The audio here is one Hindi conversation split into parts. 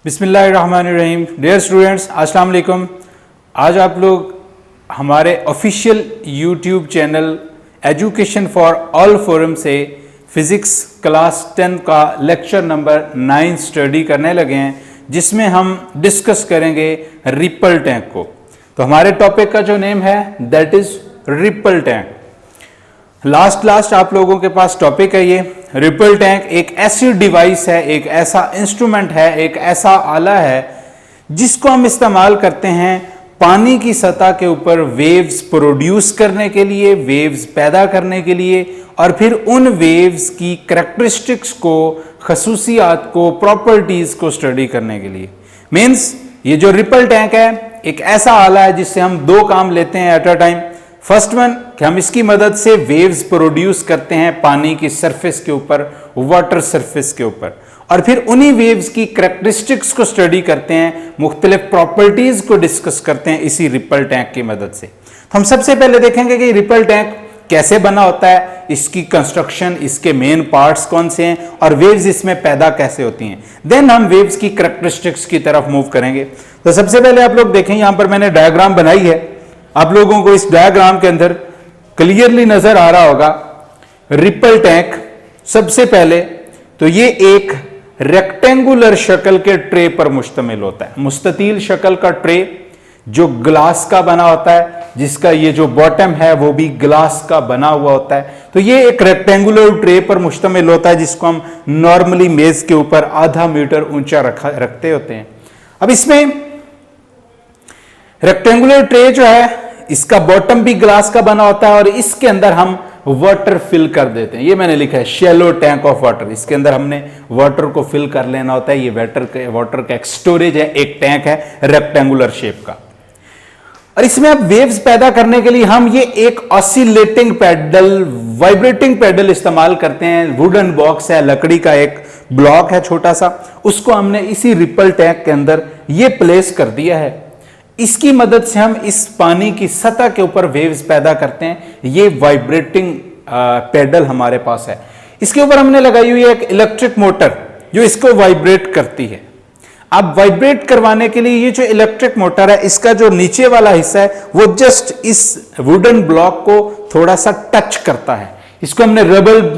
बिस्मिल्लाहिर्रहमानिर्रहीम। डियर स्टूडेंट्स, अस्सलाम वालेकुम। आज आप लोग हमारे official YouTube channel education for all forum से फिज़िक्स क्लास 10 का लेक्चर नंबर 9 स्टडी करने लगे हैं, जिसमें हम डिस्कस करेंगे रिपल टैंक को। तो हमारे टॉपिक का जो नेम है that is ripple tank. Last आप लोगों के पास टॉपिक है ये। रिपल टैंक एक ऐसी डिवाइस है, एक ऐसा इंस्ट्रूमेंट है, एक ऐसा आला है जिसको हम इस्तेमाल करते हैं पानी की सतह के ऊपर वेव्स प्रोड्यूस करने के लिए, वेव्स पैदा करने के लिए, और फिर उन वेव्स की करैक्टरिस्टिक्स को, खसूसियात को, प्रॉपर्टीज को स्टडी करने के लिए। मीन्स ये जो रिपल टैंक है एक ऐसा आला है जिससे हम दो काम लेते हैं at a time. First one कि हम इसकी मदद से वेव्स प्रोड्यूस करते हैं पानी की सरफेस के ऊपर, वाटर सरफेस के ऊपर, और फिर उन्हीं वेव्स की करैक्टरिस्टिक्स को स्टडी करते हैं, मुख्तलिफ प्रॉपर्टीज को डिस्कस करते हैं इसी रिपल टैंक की मदद से। तो हम सबसे पहले देखेंगे कि रिपल टैंक कैसे बना होता है, इसकी कंस्ट्रक्शन, इसके मेन पार्ट्स कौन से हैं और वेव्स इसमें पैदा कैसे होती हैं। देन हम वेव्स की करैक्टरिस्टिक्स की तरफ मूव करेंगे। तो सबसे पहले आप लोग देखें, यहां पर मैंने डायग्राम बनाई है। आप लोगों को इस डायग्राम के अंदर क्लियरली नजर आ रहा होगा रिपल टैंक। सबसे पहले तो ये एक रेक्टेंगुलर शक्ल के ट्रे पर मुश्तमिल होता है, मुस्ततील शक्ल का ट्रे जो ग्लास का बना होता है, जिसका ये जो बॉटम है वो भी ग्लास का बना हुआ होता है। तो ये एक रेक्टेंगुलर ट्रे पर मुश्तमिल होता है जिसको हम नॉर्मली मेज के ऊपर आधा मीटर ऊंचा रखते होते हैं। अब इसमें रेक्टेंगुलर ट्रे जो है इसका बॉटम भी ग्लास का बना होता है और इसके अंदर हम वाटर फिल कर देते हैं। ये मैंने लिखा है शैलो टैंक ऑफ वाटर। इसके अंदर हमने वाटर को फिल कर लेना होता है। ये वाटर का एक स्टोरेज है, एक टैंक है रेक्टेंगुलर शेप का। और इसमें अब वेव्स पैदा करने के लिए हम ये एक ऑसिलेटिंग पैडल, वाइब्रेटिंग पैडल इस्तेमाल करते हैं। वुडन बॉक्स है, लकड़ी का एक ब्लॉक है छोटा सा, उसको हमने इसी रिपल टैंक के अंदर ये प्लेस कर दिया है। इसकी मदद से हम इस पानी की सतह के ऊपर वेव्स पैदा करते हैं। ये वाइब्रेटिंग पैडल हमारे पास है। इसके ऊपर हमने लगाई हुई है एक इलेक्ट्रिक मोटर जो इसको वाइब्रेट करती है। अब वाइब्रेट करवाने के लिए ये जो इलेक्ट्रिक मोटर है, इसका जो नीचे वाला हिस्सा है वो जस्ट इस वुडन ब्लॉक को थोड़ा सा टच करता है। इसको हमने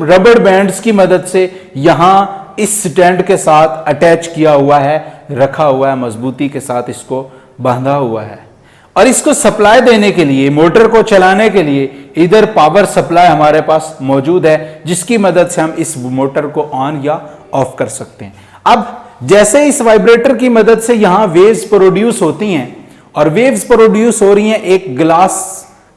रबर बैंड्स की मदद से यहां इस स्टैंड के साथ अटैच किया हुआ है, रखा हुआ है, मजबूती के साथ इसको बांधा हुआ है। और इसको सप्लाई देने के लिए, मोटर को चलाने के लिए इधर पावर सप्लाई हमारे पास मौजूद है, जिसकी मदद से हम इस मोटर को ऑन या ऑफ कर सकते हैं। अब जैसे इस वाइब्रेटर की मदद से यहां वेव्स प्रोड्यूस होती हैं और वेव्स प्रोड्यूस हो रही हैं एक ग्लास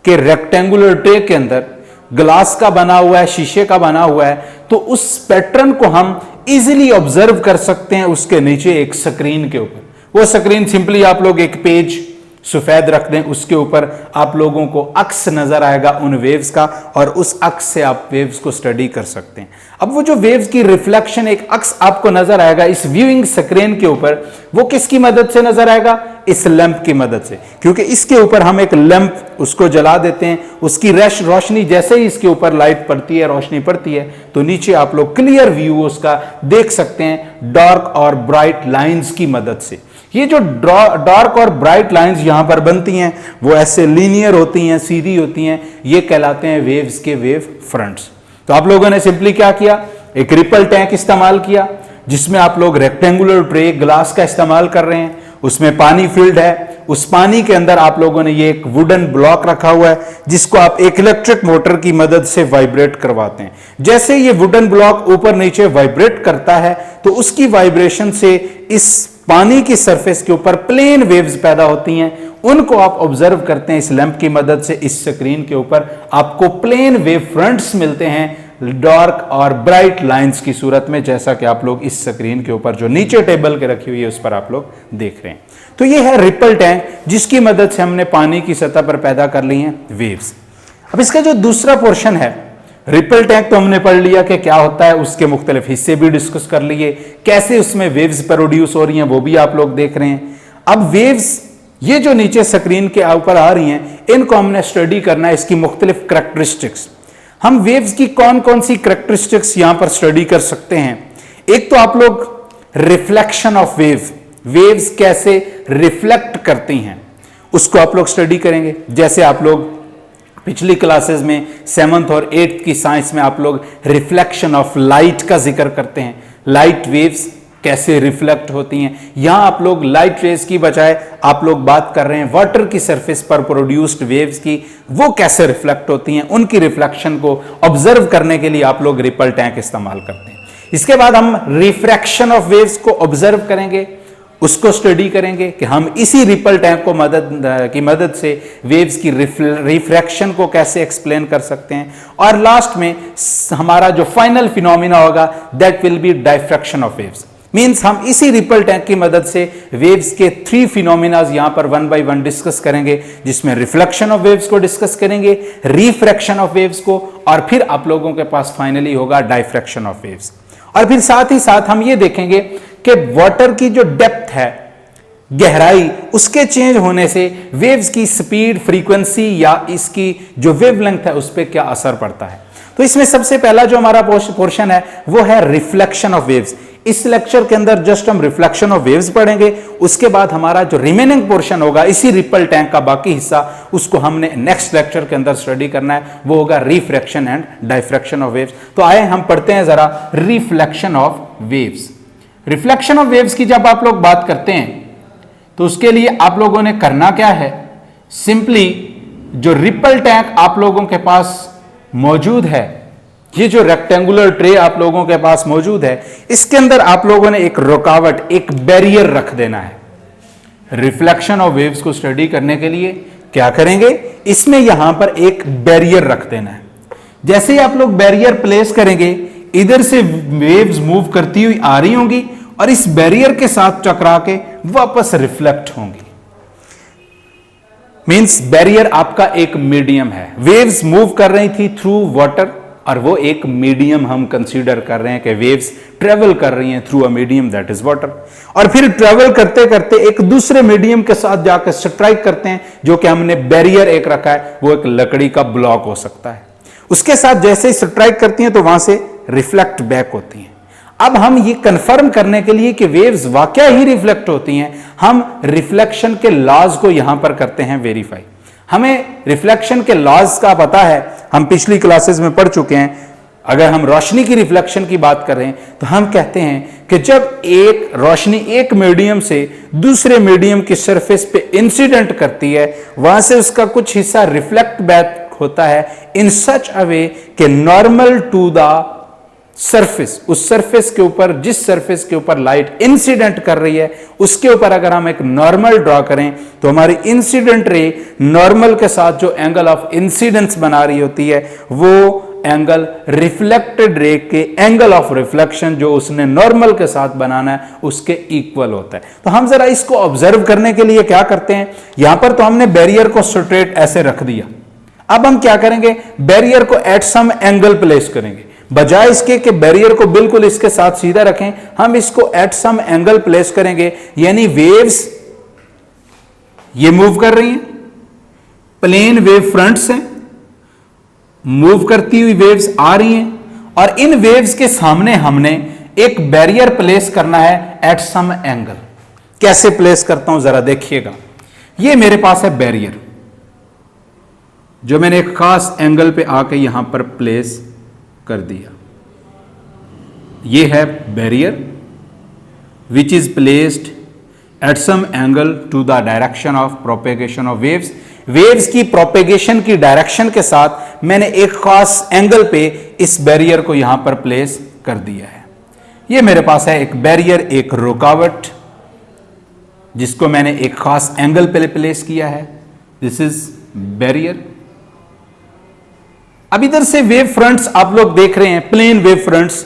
के रेक्टेंगुलर ट्रे के अंदर, ग्लास का बना हुआ है, शीशे का बना हुआ है, तो उस पैटर्न को हम इजीली ऑब्जर्व कर सकते हैं उसके नीचे एक स्क्रीन के ऊपर। वो स्क्रीन सिंपली आप लोग एक पेज सफेद रख दें, उसके ऊपर आप लोगों को अक्स नजर आएगा उन वेव्स का, और उस अक्स से आप वेव्स को स्टडी कर सकते हैं। अब वो जो वेव्स की रिफ्लेक्शन, एक अक्स आपको नजर आएगा इस व्यूइंग स्क्रीन के ऊपर, वो किसकी मदद से नजर आएगा? इस लैंप की मदद से, क्योंकि इसके ऊपर हम एक लैंप उसको जला देते हैं। उसकी रोशनी जैसे ही इसके ऊपर लाइट पड़ती है, रोशनी पड़ती है, तो नीचे आप लोग क्लियर व्यू उसका देख सकते हैं डार्क और ब्राइट लाइंस की मदद से। ये जो डार्क और ब्राइट लाइंस यहां पर बनती हैं वो ऐसे लीनियर होती हैं, सीधी होती हैं, ये कहलाते हैं वेव्स के वेव फ्रंट्स। तो आप लोगों ने सिंपली क्या किया, एक रिपल टैंक इस्तेमाल किया जिसमें आप लोग रेक्टेंगुलर ट्रे ग्लास का इस्तेमाल कर रहे हैं, उसमें पानी फिल्ड है, उस पानी के अंदर आप लोगों ने ये एक वुडन ब्लॉक रखा हुआ है जिसको आप एक इलेक्ट्रिक मोटर की मदद से वाइब्रेट करवाते हैं। जैसे ये वुडन ब्लॉक ऊपर नीचे वाइब्रेट करता है तो उसकी वाइब्रेशन से इस पानी की सरफेस के ऊपर प्लेन वेव्स पैदा होती हैं। उनको आप ऑब्जर्व करते हैं इस लैंप की मदद से। इस स्क्रीन के ऊपर आपको प्लेन वेव फ्रंट्स मिलते हैं डार्क और ब्राइट लाइंस की सूरत में, जैसा कि आप लोग इस स्क्रीन के ऊपर जो नीचे टेबल के रखी हुई है उस पर आप लोग देख रहे हैं। तो ये है रिपल टैंक जिसकी मदद से हमने पानी की सतह पर पैदा कर ली हैं वेव्स। अब इसका जो दूसरा पोर्शन है, रिपल टैंक तो हमने पढ़ लिया कि क्या होता है, उसके मुख्तलिफ हिस्से भी डिस्कस कर लिए, कैसे उसमें वेव्स प्रोड्यूस हो रही हैं वो भी आप लोग देख रहे हैं। अब वेव्स ये जो नीचे स्क्रीन के ऊपर आ रही हैं, इनको हमने स्टडी करना है, इसकी मुख्तलिफ करैक्टरिस्टिक्स। हम वेव्स की कौन कौन सी करैक्टरिस्टिक्स यहां पर स्टडी कर सकते हैं। एक तो आप लोग रिफ्लेक्शन ऑफ वेव, वेव्स कैसे रिफ्लेक्ट करती हैं उसको आप लोग स्टडी करेंगे। जैसे आप लोग पिछली क्लासेस में 7th और 8th की साइंस में आप लोग रिफ्लेक्शन ऑफ लाइट का जिक्र करते हैं, लाइट वेव्स कैसे रिफ्लेक्ट होती हैं। यहां आप लोग लाइट रेज की बजाय आप लोग बात कर रहे हैं वाटर की सरफेस पर प्रोड्यूस्ड वेव्स की, वो कैसे रिफ्लेक्ट होती हैं, उनकी रिफ्लेक्शन को ऑब्जर्व करने के लिए आप लोग रिपल टैंक इस्तेमाल करते हैं। इसके बाद हम रिफ्रैक्शन ऑफ वेव्स को ऑब्जर्व करेंगे, उसको स्टडी करेंगे कि हम इसी रिपल टैंक को की मदद से वेव्स की रिफ्रैक्शन को कैसे एक्सप्लेन कर सकते हैं। और लास्ट में हमारा जो फाइनल फिनोमिना होगा that will B diffraction of waves. Means हम इसी रिपल टैंक की मदद से वेव्स के 3 फिनोमिनाज यहां पर 1 बाय 1 डिस्कस करेंगे, जिसमें रिफ्लेक्शन ऑफ वेव्स को डिस्कस करेंगे, रिफ्रैक्शन ऑफ वेव्स को, और फिर आप लोगों के पास फाइनली होगा डायफ्रैक्शन ऑफ वेव्स। और फिर साथ ही साथ हम ये देखेंगे कि वाटर की जो डेप्थ है, गहराई, उसके चेंज होने से वेव्स की स्पीड, फ्रीक्वेंसी या इसकी जो वेवलेंथ है उस पर क्या असर पड़ता है। तो इसमें सबसे पहला जो हमारा पोर्शन है वो है रिफ्लेक्शन ऑफ वेव्स। इस लेक्चर के अंदर जस्ट हम रिफ्लेक्शन ऑफ वेव्स पढ़ेंगे, उसके बाद हमारा जो रिमेनिंग पोर्शन होगा इसी रिपल टैंक का बाकी हिस्सा, उसको हमने नेक्स्ट लेक्चर के अंदर स्टडी करना है, वो होगा refraction and diffraction of waves. तो आए हम पढ़ते हैं जरा reflection of waves. Reflection of waves की जब आप लोग बात करते हैं तो उसके लिए आप लोगों ने करना क्या है, सिंपली जो रिपल टैंक आप लोगों के पास मौजूद है, ये जो रेक्टेंगुलर ट्रे आप लोगों के पास मौजूद है, इसके अंदर आप लोगों ने एक रुकावट, एक बैरियर रख देना है। रिफ्लेक्शन ऑफ वेव्स को स्टडी करने के लिए क्या करेंगे, इसमें यहां पर एक बैरियर रख देना है। जैसे ही आप लोग बैरियर प्लेस करेंगे, इधर से वेव्स मूव करती हुई आ रही होंगी और इस बैरियर के साथ टकरा के वापस रिफ्लेक्ट होंगी। मींस बैरियर आपका एक मीडियम है, वेव्स मूव कर रही थी थ्रू वाटर, और वो एक मीडियम हम कंसीडर कर रहे हैं कि वेव्स ट्रेवल कर रही हैं through a medium that is water, और फिर ट्रेवल करते करते एक दूसरे मीडियम के साथ जाकर स्ट्राइक करते हैं, जो कि हमने बैरियर एक रखा है, वो एक लकड़ी का ब्लॉक हो सकता है। उसके साथ जैसे ही स्ट्राइक करती हैं तो वहां से रिफ्लेक्ट बैक होती हैं। अब हम ये कंफर्म करने के लिए कि वेव्स वाकई ही रिफ्लेक्ट होती हैं, हम रिफ्लेक्शन के लॉज को यहां पर करते हैं वेरीफाई। हमें रिफ्लेक्शन के लॉज का पता है, हम पिछली क्लासेस में पढ़ चुके हैं। अगर हम रोशनी की रिफ्लेक्शन की बात कर रहे हैं तो हम कहते हैं कि जब एक रोशनी एक मीडियम से दूसरे मीडियम की सरफेस पे इंसिडेंट करती है, वहां से उसका कुछ हिस्सा रिफ्लेक्ट बैक होता है इन सच अ वे कि नॉर्मल टू द सरफेस, उस सरफेस के ऊपर, जिस सरफेस के ऊपर लाइट इंसिडेंट कर रही है उसके ऊपर अगर हम एक नॉर्मल ड्रॉ करें तो हमारी इंसिडेंट रे नॉर्मल के साथ जो एंगल ऑफ इंसिडेंस बना रही होती है वो एंगल रिफ्लेक्टेड रे के एंगल ऑफ रिफ्लेक्शन जो उसने नॉर्मल के साथ बनाना है उसके इक्वल होता है। तो हम जरा इसको ऑब्जर्व करने के लिए क्या करते हैं, यहां पर तो हमने बैरियर को स्ट्रेट ऐसे रख दिया। अब हम क्या करेंगे, बैरियर को एट सम एंगल प्लेस करेंगे। बजाय इसके कि बैरियर को बिल्कुल इसके साथ सीधा रखें, हम इसको एट सम एंगल प्लेस करेंगे, यानी वेव्स ये मूव कर रही हैं, प्लेन वेव फ्रंट से मूव करती हुई वेव्स आ रही हैं, और इन वेव्स के सामने हमने एक बैरियर प्लेस करना है एट सम एंगल। कैसे प्लेस करता हूं जरा देखिएगा। ये मेरे पास है बैरियर जो मैंने एक खास एंगल पे आके यहां पर प्लेस कर दिया। ये है barrier which is placed at some angle to the direction of propagation of waves. Waves की प्रोपेगेशन की डायरेक्शन के साथ मैंने एक खास एंगल पे इस बैरियर को यहां पर प्लेस कर दिया है। ये मेरे पास है एक बैरियर, एक रुकावट, जिसको मैंने एक खास एंगल पे प्लेस किया है। This is barrier. अब इधर से वेव फ्रंट्स आप लोग देख रहे हैं, प्लेन वेव फ्रंट्स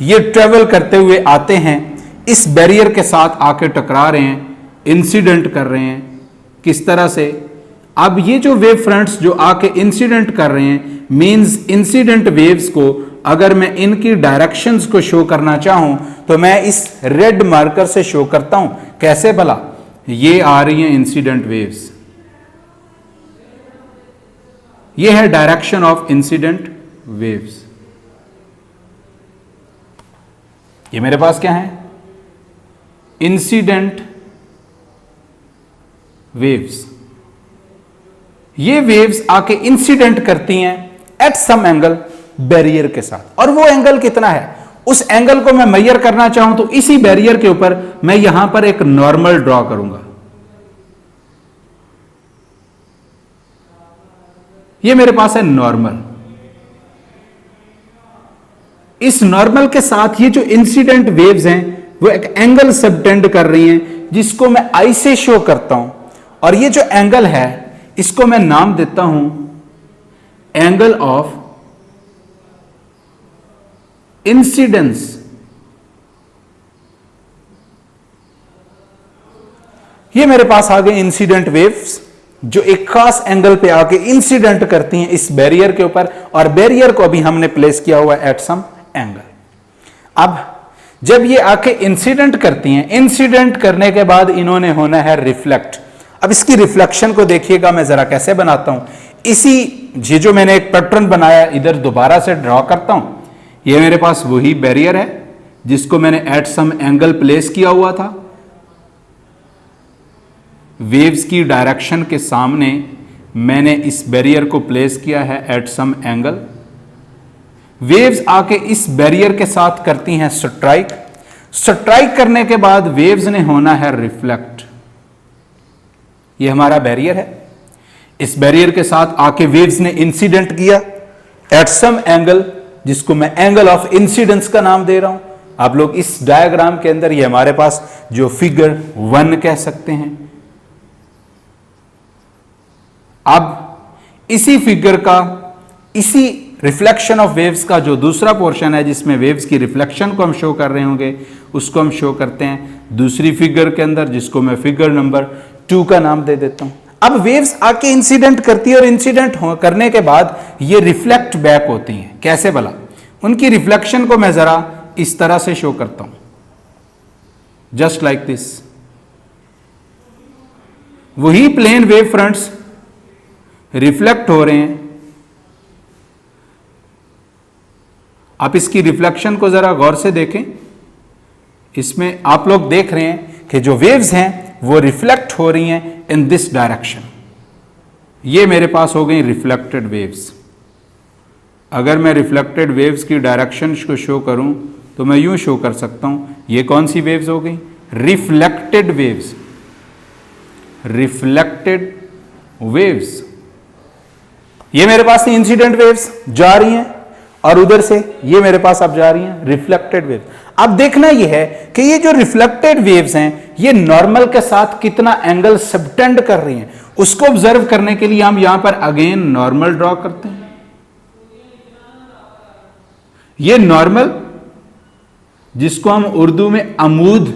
ये ट्रेवल करते हुए आते हैं, इस बैरियर के साथ आके टकरा रहे हैं, इंसिडेंट कर रहे हैं। किस तरह से, अब ये जो वेव फ्रंट्स जो आके इंसिडेंट कर रहे हैं, मींस इंसिडेंट वेव्स को अगर मैं इनकी डायरेक्शंस को शो करना चाहूं तो मैं इस रेड मार्कर से शो करता हूं। कैसे भला, ये आ रही हैं इंसिडेंट वेव्स, ये है डायरेक्शन ऑफ इंसिडेंट वेव्स। ये मेरे पास क्या है, इंसिडेंट वेव्स, ये वेव्स आके इंसिडेंट करती हैं एट सम एंगल बैरियर के साथ, और वो एंगल कितना है उस एंगल को मैं मेजर करना चाहूं तो इसी बैरियर के ऊपर मैं यहां पर एक नॉर्मल ड्रॉ करूंगा। ये मेरे पास है नॉर्मल। इस नॉर्मल के साथ ये जो इंसिडेंट वेव्स हैं वो एक एंगल सबटेंड कर रही हैं जिसको मैं आई से शो करता हूं, और ये जो एंगल है इसको मैं नाम देता हूं एंगल ऑफ इंसिडेंस। ये मेरे पास आ गए इंसिडेंट वेव्स जो एक खास एंगल पे आके इंसिडेंट करती हैं इस बैरियर के ऊपर, और बैरियर को अभी हमने प्लेस किया हुआ है एट सम एंगल। अब जब ये आके इंसिडेंट करती हैं, इंसिडेंट करने के बाद इन्होंने होना है रिफ्लेक्ट। अब इसकी रिफ्लेक्शन को देखिएगा मैं जरा कैसे बनाता हूं। इसी ये जो मैंने एक पैटर्न बनाया इधर दोबारा से ड्रॉ करता हूं। ये मेरे पास वही बैरियर है जिसको मैंने एट सम एंगल प्लेस किया हुआ था। वेव्स की डायरेक्शन के सामने मैंने इस बैरियर को प्लेस किया है एट सम एंगल। वेव्स आके इस बैरियर के साथ करती हैं स्ट्राइक। स्ट्राइक करने के बाद वेव्स ने होना है रिफ्लेक्ट। ये हमारा बैरियर है, इस बैरियर के साथ आके वेव्स ने इंसिडेंट किया एट सम एंगल जिसको मैं एंगल ऑफ इंसिडेंस का नाम दे रहा हूं। आप लोग इस डायग्राम के अंदर ये हमारे पास जो फिगर 1 कह सकते हैं। अब इसी फिगर का, इसी रिफ्लेक्शन ऑफ वेव्स का जो दूसरा पोर्शन है जिसमें वेव्स की रिफ्लेक्शन को हम शो कर रहे होंगे उसको हम शो करते हैं दूसरी फिगर के अंदर जिसको मैं फिगर नंबर 2 का नाम दे देता हूं। अब वेव्स आके इंसिडेंट करती है और इंसिडेंट करने के बाद ये रिफ्लेक्ट बैक होती हैं। कैसे भला? उनकी रिफ्लेक्शन को मैं जरा इस तरह से शो करता हूं, जस्ट लाइक दिस। वही प्लेन वेव फ्रंट्स रिफ्लेक्ट हो रहे हैं। आप इसकी रिफ्लेक्शन को जरा गौर से देखें। इसमें आप लोग देख रहे हैं कि जो वेव्स हैं वो रिफ्लेक्ट हो रही हैं इन दिस डायरेक्शन। ये मेरे पास हो गई रिफ्लेक्टेड वेव्स। अगर मैं रिफ्लेक्टेड वेव्स की डायरेक्शन को शो करूं तो मैं यूं शो कर सकता हूं। ये कौन सी वेव्स हो गई? Reflected waves. रिफ्लेक्टेड वेव्स, ये मेरे पास इंसिडेंट वेव्स जा रही हैं और उधर से ये मेरे पास अब जा रही हैं रिफ्लेक्टेड वेव्स। अब देखना ये है कि ये जो रिफ्लेक्टेड वेव्स हैं ये नॉर्मल के साथ कितना एंगल सबटेंड कर रही हैं, उसको ऑब्जर्व करने के लिए हम यहां पर अगेन नॉर्मल ड्रॉ करते हैं। ये नॉर्मल जिसको हम उर्दू में अमूद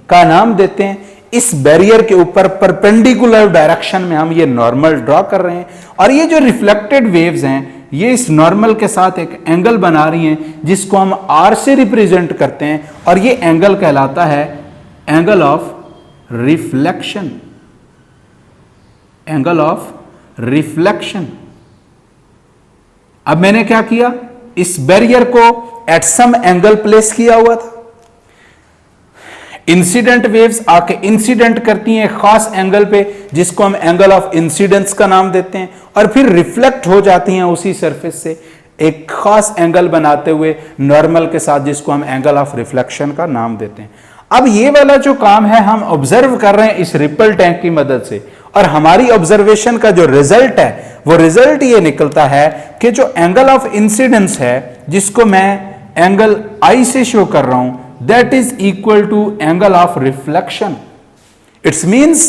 का नाम देते हैं, इस बैरियर के ऊपर परपेंडिकुलर डायरेक्शन में हम ये नॉर्मल ड्रॉ कर रहे हैं। और ये जो रिफ्लेक्टेड वेव्स हैं ये इस नॉर्मल के साथ एक एंगल बना रही हैं जिसको हम आर से रिप्रेजेंट करते हैं, और ये एंगल कहलाता है angle of reflection. Angle of reflection. अब मैंने क्या किया, इस बैरियर को एट सम एंगल प्लेस किया हुआ था। इंसिडेंट वेव्स आके इंसिडेंट करती हैं खास एंगल पे जिसको हम एंगल ऑफ इंसिडेंस का नाम देते हैं, और फिर रिफ्लेक्ट हो जाती हैं उसी सरफेस से एक खास एंगल बनाते हुए नॉर्मल के साथ जिसको हम एंगल ऑफ रिफ्लेक्शन का नाम देते हैं। अब ये वाला जो काम है हम ऑब्जर्व कर रहे हैं इस रिपल टैंक की मदद से, और हमारी ऑब्जर्वेशन का जो रिजल्ट है वो रिजल्ट ये निकलता है कि जो एंगल ऑफ इंसिडेंस है जिसको मैं एंगल आई से शो कर रहा हूं that is equal to angle of reflection. It means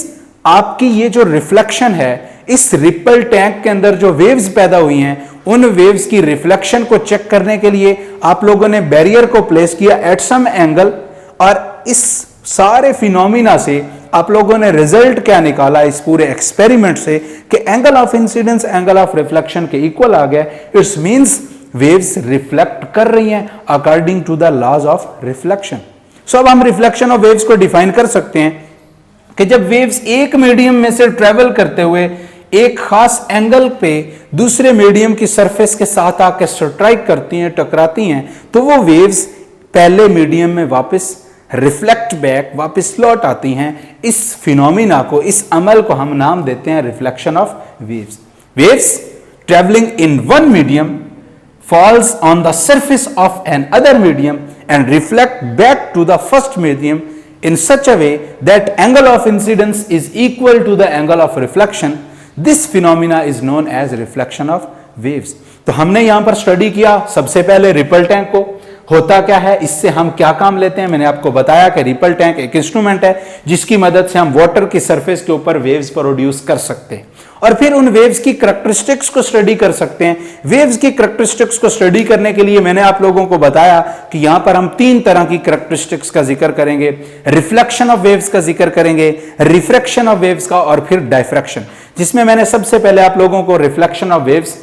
आपकी ये जो रिफ्लेक्शन है इस रिपल टैंक के अंदर जो वेव्स पैदा हुई हैं उन वेव्स की रिफ्लेक्शन को चेक करने के लिए आप लोगों ने बैरियर को प्लेस किया एट सम एंगल, और इस सारे फिनोमिना से आप लोगों ने रिजल्ट क्या निकाला इस पूरे एक्सपेरिमेंट से कि angle of incidence angle of reflection के इक्वल आ गया। इट्स मींस वेव्स रिफ्लेक्ट कर रही हैं according to the laws of reflection. So अब हम रिफ्लेक्शन ऑफ वेव्स को डिफाइन कर सकते हैं कि जब वेव्स एक मीडियम में से ट्रेवल करते हुए एक खास एंगल पे दूसरे मीडियम की सरफेस के साथ आकर स्ट्राइक करती हैं, टकराती हैं, तो वो वेव्स पहले मीडियम में वापस रिफ्लेक्ट बैक, वापस लौट आती हैं, इस फिनोमिना को, इस अमल को हम नाम देते हैं reflection of waves. Waves travelling in one medium falls on the surface of another medium and reflect back to the first medium in such a way that angle of incidence is equal to the angle of reflection. This phenomena is known as reflection of waves. तो हमने यहां पर स्टडी किया सबसे पहले रिपल टैंक को, होता क्या है, इससे हम क्या काम लेते हैं। मैंने आपको बताया कि रिपल टैंक एक इंस्ट्रूमेंट है जिसकी मदद से हम वाटर की सरफेस के ऊपर वेव्स प्रोड्यूस कर सकते हैं और फिर उन वेव्स की करैक्टरिस्टिक्स को स्टडी कर सकते हैं। वेव्स की करैक्टरिस्टिक्स को स्टडी करने के लिए मैंने आप लोगों को बताया कि यहां पर हम 3 तरह की करैक्टरिस्टिक्स का जिक्र करेंगे, रिफ्लेक्शन ऑफ वेव्स का जिक्र करेंगे, रिफ्रैक्शन ऑफ वेव्स का, और फिर डायफ्रैक्शन, जिसमें मैंने सबसे पहले आप लोगों को रिफ्लेक्शन ऑफ वेव्स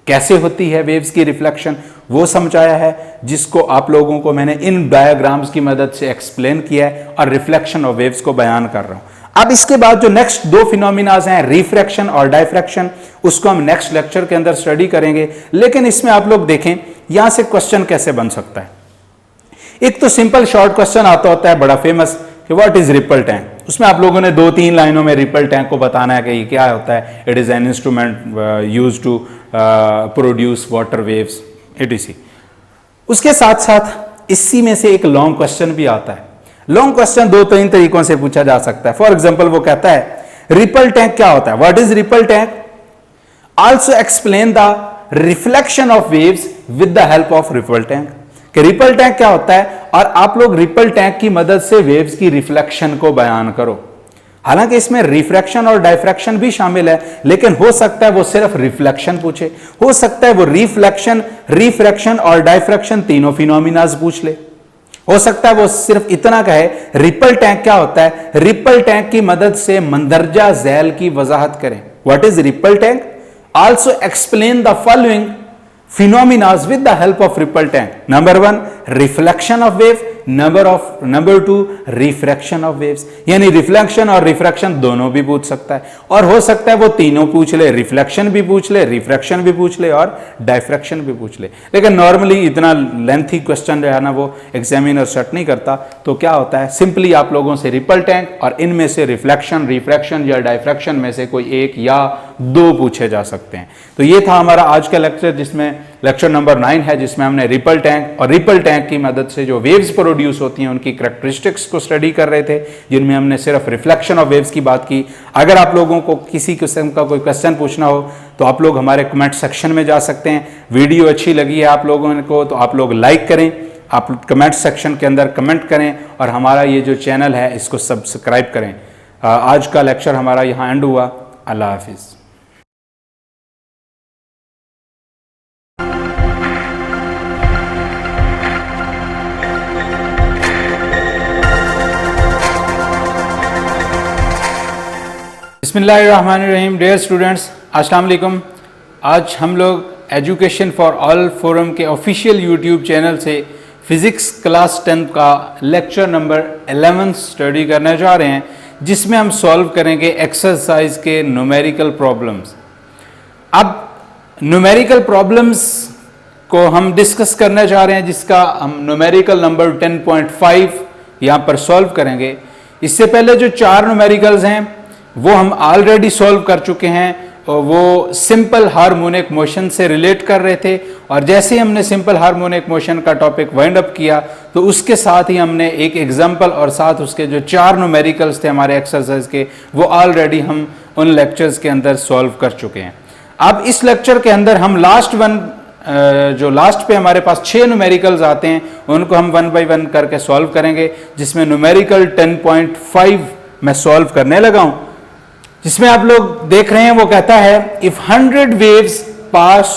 कैसे होती है, वेव्स की रिफ्लेक्शन, वो समझाया है, जिसको आप लोगों को मैंने इन डायग्राम्स की मदद से एक्सप्लेन किया है और रिफ्लेक्शन ऑफ वेव्स को बयान कर रहा हूं। अब इसके बाद जो नेक्स्ट 2 फिनोमिनाज हैं, रिफ्रैक्शन और डायफ्रैक्शन, उसको हम नेक्स्ट लेक्चर के अंदर स्टडी करेंगे। लेकिन इसमें आप लोग देखें यहां से क्वेश्चन कैसे बन सकता है। एक तो सिंपल शॉर्ट क्वेश्चन आता होता है बड़ा फेमस कि व्हाट इज रिपल टैंक। उसमें आप लोगों ने 2-3 लाइनों में रिपल टैंक को बताना है कि ये क्या होता है। It is an instrument used to produce water waves etc। उसके साथ साथ इसी में से एक लॉन्ग क्वेश्चन भी आता है। लॉन्ग क्वेश्चन 2-3 तरीकों से पूछा जा सकता है। फॉर एग्जांपल वो कहता है रिपल टैंक क्या होता है, what is ripple tank, also explain the reflection of waves with the help of ripple tank. कि रिपल टैंक क्या होता है और आप लोग रिपल टैंक की मदद से वेव्स की रिफ्लेक्शन को बयान करो। हालांकि इसमें रिफ्रैक्शन और डायफ्रैक्शन भी शामिल है, लेकिन हो सकता है वो सिर्फ रिफ्लेक्शन पूछे, हो सकता है वो रिफ्लेक्शन, रिफ्रैक्शन और डायफ्रैक्शन तीनों फिनोमिनाज पूछ ले, हो सकता है वो सिर्फ इतना कहे रिपल टैंक क्या होता है, रिपल टैंक की मदद से मंदरजा झैल की वजाहत करें। What is ripple tank, also explain the following phenomenas with the help of ripple tank. Number 1 reflection of wave, number 2 refraction of waves। यानी रिफ्लेक्शन और रिफ्रैक्शन दोनों भी पूछ सकता है, और हो सकता है वो तीनों पूछ ले, रिफ्लेक्शन भी पूछ ले, रिफ्रैक्शन भी पूछ ले और डायफ्रैक्शन भी पूछ ले। लेकिन नॉर्मली इतना लेंथी क्वेश्चन जो है ना वो एग्जामिनर सेट नहीं करता। तो क्या होता है, सिंपली आप लोगों से रिपल टैंक और इनमें से रिफ्लेक्शन, रिफ्रैक्शन या डायफ्रैक्शन में से कोई एक या 2 पूछे जा सकते हैं। तो ये था हमारा आज का लेक्चर, जिसमें लेक्चर नंबर 9 है, जिसमें हमने रिपल टैंक और रिपल टैंक की मदद से जो वेव्स प्रोड्यूस होती हैं उनकी करैक्टरिस्टिक्स को स्टडी कर रहे थे, जिनमें हमने सिर्फ रिफ्लेक्शन ऑफ वेव्स की बात की। अगर आप लोगों को किसी किस्म का कोई क्वेश्चन पूछना हो तो आप लोग हमारे कमेंट सेक्शन में जा सकते हैं। वीडियो अच्छी लगी है आप लोगों को तो आप लोग लाइक करें, आप कमेंट सेक्शन के अंदर कमेंट करें और हमारा ये जो चैनल है इसको सब्सक्राइब करें। आज का लेक्चर हमारा यहाँ एंड हुआ। अल्लाह हाफिज़। बिस्मिल्लाहिर्रहमानिर्रहीम। डियर स्टूडेंट्स, अस्सलाम वालेकुम। आज हम लोग एजुकेशन फॉर ऑल फोरम के ऑफिशियल यूट्यूब चैनल से फिज़िक्स क्लास 10 का लेक्चर नंबर 11 स्टडी करने जा रहे हैं, जिसमें हम सॉल्व करेंगे एक्सरसाइज के न्यूमेरिकल प्रॉब्लम्स। अब न्यूमेरिकल प्रॉब्लम्स को हम डिस्कस करने जा रहे हैं, जिसका हम न्यूमेरिकल नंबर 10.5 यहाँ पर सॉल्व करेंगे। इससे पहले जो 4 न्यूमेरिकल्स हैं वो हम ऑलरेडी सॉल्व कर चुके हैं, और वो सिंपल हार्मोनिक मोशन से रिलेट कर रहे थे। और जैसे ही हमने सिंपल हार्मोनिक मोशन का टॉपिक वाइंड अप किया तो उसके साथ ही हमने एक एग्जांपल और साथ उसके जो 4 न्यूमेरिकल्स थे हमारे एक्सरसाइज के, वो ऑलरेडी हम उन लेक्चर्स के अंदर सॉल्व कर चुके हैं। अब इस लेक्चर के अंदर हम जो लास्ट पे हमारे पास 6 न्यूमेरिकल्स आते हैं उनको हम 1 बाय 1 करके सॉल्व करेंगे, जिसमें न्यूमेरिकल 10.5 मैं सॉल्व करने लगा हूं। जिसमें आप लोग देख रहे हैं वो कहता है if 100 waves pass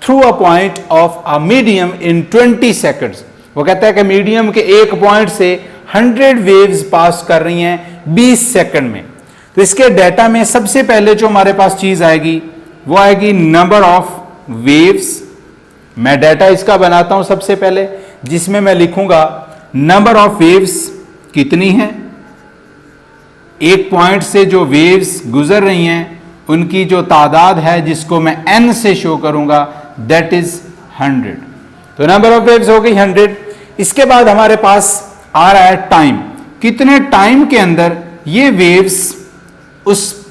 through a point of a medium in 20 seconds. वो कहता है कि मीडियम के एक पॉइंट से 100 वेव्स पास कर रही हैं 20 सेकंड में। तो इसके डाटा में सबसे पहले जो हमारे पास चीज आएगी वो आएगी नंबर ऑफ वेव्स। मैं डाटा इसका बनाता हूं सबसे पहले, जिसमें मैं लिखूंगा नंबर ऑफ वेव्स कितनी है, एक पॉइंट से जो वेव्स गुजर रही हैं उनकी जो तादाद है जिसको मैं n से शो करूंगा, दैट इज 100। तो नंबर ऑफ वेव्स हो गई 100। इसके बाद हमारे पास आ रहा है टाइम, कितने टाइम के अंदर ये वेव्स उस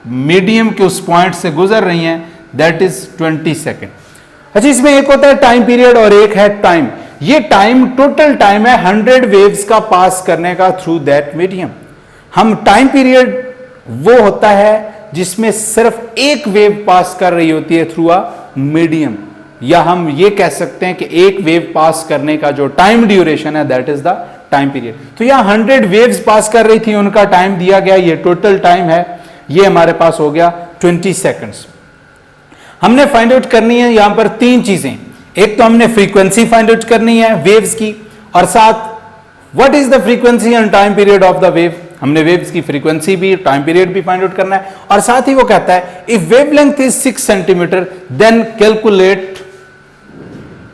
मीडियम के उस पॉइंट से गुजर रही हैं, दैट इज 20 सेकेंड। अच्छा, इसमें एक होता है टाइम पीरियड और एक है टाइम। ये टाइम टोटल टाइम है 100 वेव्स का पास करने का थ्रू दैट मीडियम। हम टाइम पीरियड वो होता है जिसमें सिर्फ एक वेव पास कर रही होती है थ्रू अ मीडियम, या हम ये कह सकते हैं कि एक वेव पास करने का जो टाइम ड्यूरेशन है that is the time period. तो यहां 100 वेव्स पास कर रही थी, उनका टाइम दिया गया, ये टोटल टाइम है, ये हमारे पास हो गया 20 सेकंड्स। हमने फाइंड आउट करनी है यहां पर तीन चीजें। एक तो हमने फ्रीक्वेंसी फाइंड आउट करनी है वेव्स की, और साथ what is the frequency and time period of the wave. हमने वेव्स की फ्रीक्वेंसी भी टाइम पीरियड भी फाइंड आउट करना है, और साथ ही वो कहता है if wavelength is 6 centimetre then calculate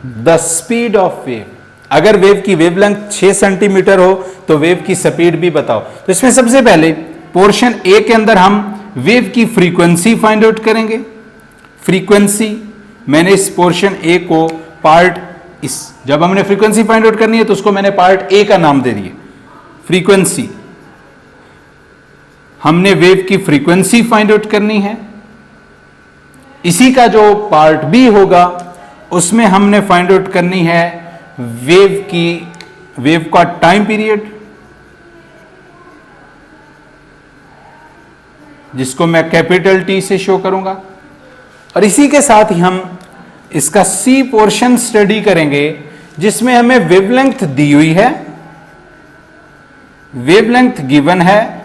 the speed of wave. अगर वेव की वेवलेंथ 6 सेंटीमीटर हो तो वेव की स्पीड भी बताओ। तो इसमें सबसे पहले पोर्शन ए के अंदर हम वेव की फ्रीक्वेंसी फाइंड आउट करेंगे। फ्रीक्वेंसी, मैंने इस पोर्शन ए को पार्ट, इस जब हमने फ्रीक्वेंसी फाइंड आउट करनी है तो उसको मैंने पार्ट ए का नाम दे दिया फ्रीक्वेंसी। हमने वेव की फ्रीक्वेंसी फाइंड आउट करनी है। इसी का जो पार्ट बी होगा उसमें हमने फाइंड आउट करनी है वेव का टाइम पीरियड, जिसको मैं कैपिटल टी से शो करूंगा। और इसी के साथ ही हम इसका सी पोर्शन स्टडी करेंगे जिसमें हमें वेवलेंथ दी हुई है, वेवलेंथ गिवन है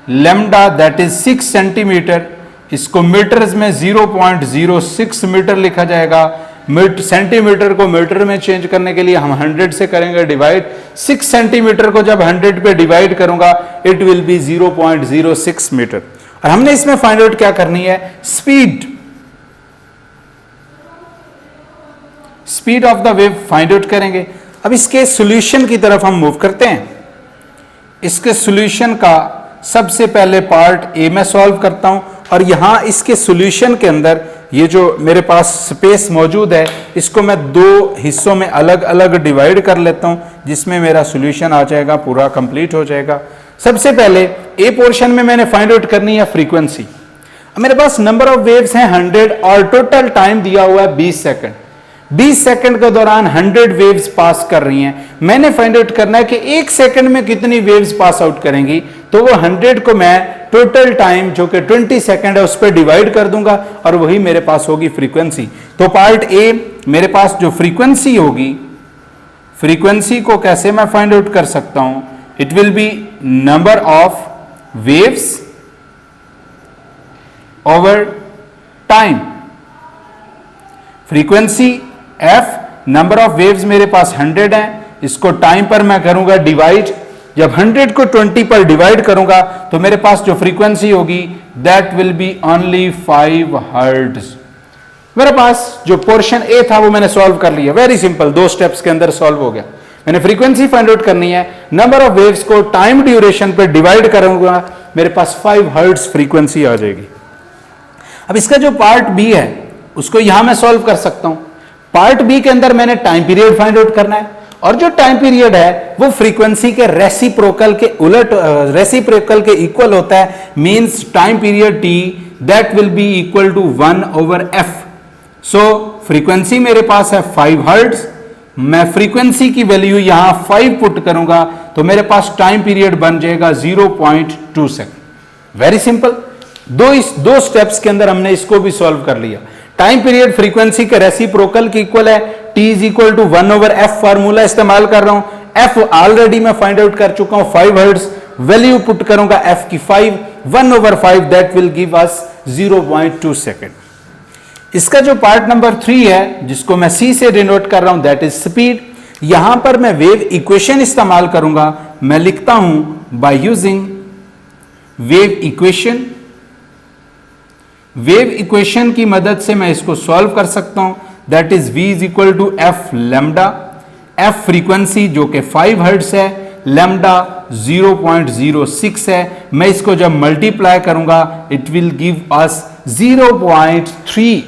लैम्डा दैट इज 6 सेंटीमीटर। इसको मीटर्स में 0.06 मीटर लिखा जाएगा। सेंटीमीटर को मीटर में चेंज करने के लिए हम 100 से करेंगे डिवाइड। 6 सेंटीमीटर को जब 100 पे डिवाइड करूंगा इट विल बी 0.06 मीटर। और हमने इसमें फाइंड आउट क्या करनी है, speed of the wave find out करेंगे। अब इसके सॉल्यूशन की तरफ हम मूव करते हैं। इसके सॉल्यूशन का सबसे पहले पार्ट ए में सॉल्व करता हूं, और यहां इसके सॉल्यूशन के अंदर ये जो मेरे पास स्पेस मौजूद है इसको मैं दो हिस्सों में अलग अलग डिवाइड कर लेता हूं, जिसमें मेरा सॉल्यूशन आ जाएगा, पूरा कंप्लीट हो जाएगा। सबसे पहले ए पोर्शन में मैंने फाइंड आउट करनी है फ्रीक्वेंसी। मेरे पास नंबर ऑफ वेव्स हैं 100 और टोटल टाइम दिया हुआ है 20 सेकंड। 20 सेकंड के दौरान 100 वेव्स पास कर रही हैं। मैंने फाइंड आउट करना है कि 1 सेकंड में कितनी वेव्स पास आउट करेंगी, तो वो 100 को मैं टोटल टाइम जो कि 20 सेकंड है उस पर डिवाइड कर दूंगा और वही मेरे पास होगी फ्रीक्वेंसी। तो पार्ट ए मेरे पास जो फ्रीक्वेंसी होगी, फ्रीक्वेंसी को कैसे मैं फाइंड आउट कर सकता हूं, it will B number of waves over time. Frequency F, number of waves मेरे पास 100 है, इसको टाइम पर मैं करूंगा डिवाइड। जब 100 को 20 पर डिवाइड करूंगा तो मेरे पास जो फ्रीक्वेंसी होगी that will B only 5 hertz. मेरे पास जो पोर्शन ए था वो मैंने सॉल्व कर लिया, वेरी सिंपल, 2 स्टेप्स के अंदर सॉल्व हो गया। मैंने फ्रीक्वेंसी फाइंड आउट करनी है, नंबर ऑफ वेव्स को टाइम ड्यूरेशन पे डिवाइड करूंगा, मेरे पास 5 हर्ट्ज फ्रीक्वेंसी आ जाएगी। अब इसका जो पार्ट बी है उसको यहां मैं सॉल्व कर सकता हूं। पार्ट बी के अंदर मैंने टाइम पीरियड फाइंड आउट करना है, और जो टाइम पीरियड है वो फ्रीक्वेंसी के रेसिप्रोकल के उलट, रेसिप्रोकल के इक्वल होता है। Means time period T that will be equal to 1/f। So frequency मेरे पास है 5 हर्ट्ज, मैं फ्रीक्वेंसी की वैल्यू यहां 5 पुट करूंगा तो मेरे पास टाइम पीरियड बन जाएगा 0.2 सेकंड। वेरी सिंपल, दो स्टेप्स के अंदर हमने इसको भी सॉल्व कर लिया। टाइम पीरियड फ्रीक्वेंसी के रेसिप्रोकल के इक्वल है, t is equal to 1/f formula इस्तेमाल कर रहा हूं। f ऑलरेडी मैं फाइंड आउट कर चुका हूं 5 हर्ट्ज, वैल्यू पुट करूंगा f की 5, 1/5 that will give us 0.2 second. इसका जो पार्ट नंबर 3 है जिसको मैं c से डिनोट कर रहा हूं दैट इज स्पीड। यहां पर मैं वेव इक्वेशन इस्तेमाल करूंगा, मैं लिखता हूं by using wave equation. Wave equation की मदद से मैं इसको सॉल्व कर सकता हूं, that is v is equal to F lambda. F frequency जो कि 5 हर्ट्ज है, लैम्डा 0.06 है। मैं इसको जब मल्टीप्लाई करूंगा it will give us 0.3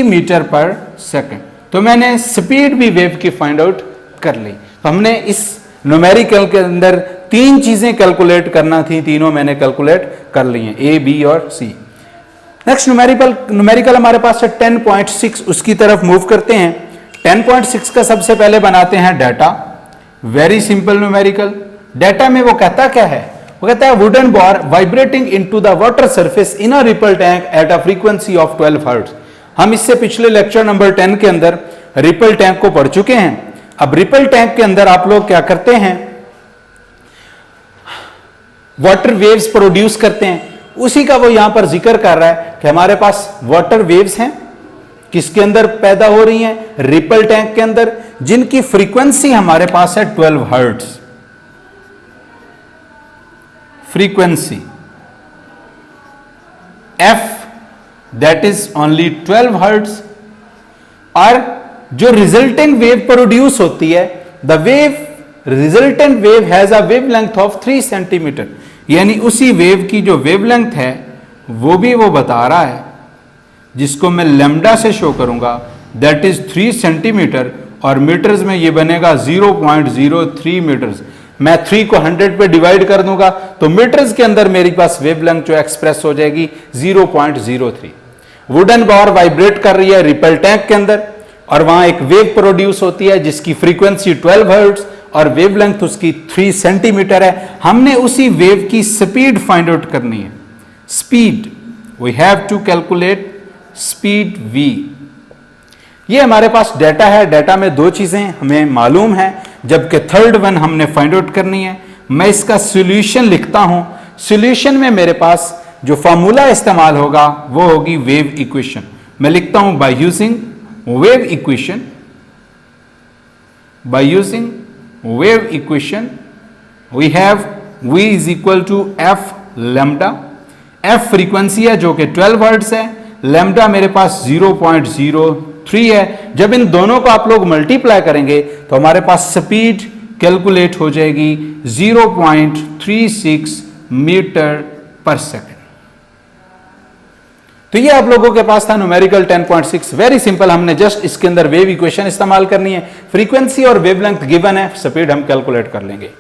metre पर सेकंड। तो मैंने स्पीड भी वेव की फाइंड आउट कर ली। तो हमने इस न्यूमेरिकल के अंदर तीन चीजें कैलकुलेट करना थी, तीनों मैंने कैलकुलेट कर ली हैं, ए, बी और सी। नेक्स्ट न्यूमेरिकल हमारे पास है 10.6, उसकी तरफ मूव करते हैं। 10.6 का सबसे पहले बनाते हैं data, very simple numerical. Data में वो कहता क्या है, वो कहता है wooden bar vibrating into the water surface in a ripple tank at a frequency of 12 hertz. हम इससे पिछले लेक्चर नंबर 10 के अंदर रिपल टैंक को पढ़ चुके हैं। अब रिपल टैंक के अंदर आप लोग क्या करते हैं, वाटर वेव्स प्रोड्यूस करते हैं, उसी का वो यहां पर जिक्र कर रहा है कि हमारे पास वाटर वेव्स हैं, किसके अंदर पैदा हो रही हैं, रिपल टैंक के अंदर, जिनकी फ्रीक्वेंसी हमारे पास है 12 hertz. Frequency F that is only 12 hertz, और जो रिजल्टेंट वेव प्रोड्यूस होती है, the wave resultant wave has a wavelength of 3 centimetre, यानी उसी वेव की जो वेवलेंथ है वो भी वो बता रहा है, जिसको मैं लैम्डा से शो करूंगा, दैट इज 3 सेंटीमीटर, और मीटर्स में ये बनेगा 0.03 मीटर्स। मैं 3 को 100 पे डिवाइड कर दूंगा तो मीटर्स के अंदर मेरे पास वेवलेंथ जो एक्सप्रेस हो जाएगी 0.03। वुडन बार वाइब्रेट कर रही है रिपल टैंक के अंदर, और वहां एक वेव प्रोड्यूस होती है जिसकी फ्रीक्वेंसी 12 हर्ट्ज और वेवलेंथ उसकी 3 सेंटीमीटर है। हमने उसी वेव की स्पीड फाइंड आउट करनी है। Speed, we have to calculate speed v। ये हमारे पास डाटा है, डाटा में दो चीजें हमें मालूम है, जबकि थर्ड वन हमने फाइंड आउट करनी है। मैं इसका सॉल्यूशन लिखता हूं। सॉल्यूशन में मेरे पास जो फॉर्मूला इस्तेमाल होगा वो होगी वेव इक्वेशन। मैं लिखता हूं by using wave equation, by using wave equation we have v is equal to f lambda। f frequency है जो कि 12 हर्ट्ज है, लैम्डा मेरे पास 0.03 है। जब इन दोनों को आप लोग मल्टीप्लाई करेंगे तो हमारे पास स्पीड कैलकुलेट हो जाएगी 0.36 मीटर पर सेकेंड। तो ये आप लोगों के पास था न्यूमेरिकल 10.6, वेरी सिंपल। हमने जस्ट इसके अंदर वेव इक्वेशन इस्तेमाल करनी है, फ्रीक्वेंसी और वेवलेंथ गिवन है, स्पीड हम कैलकुलेट कर लेंगे।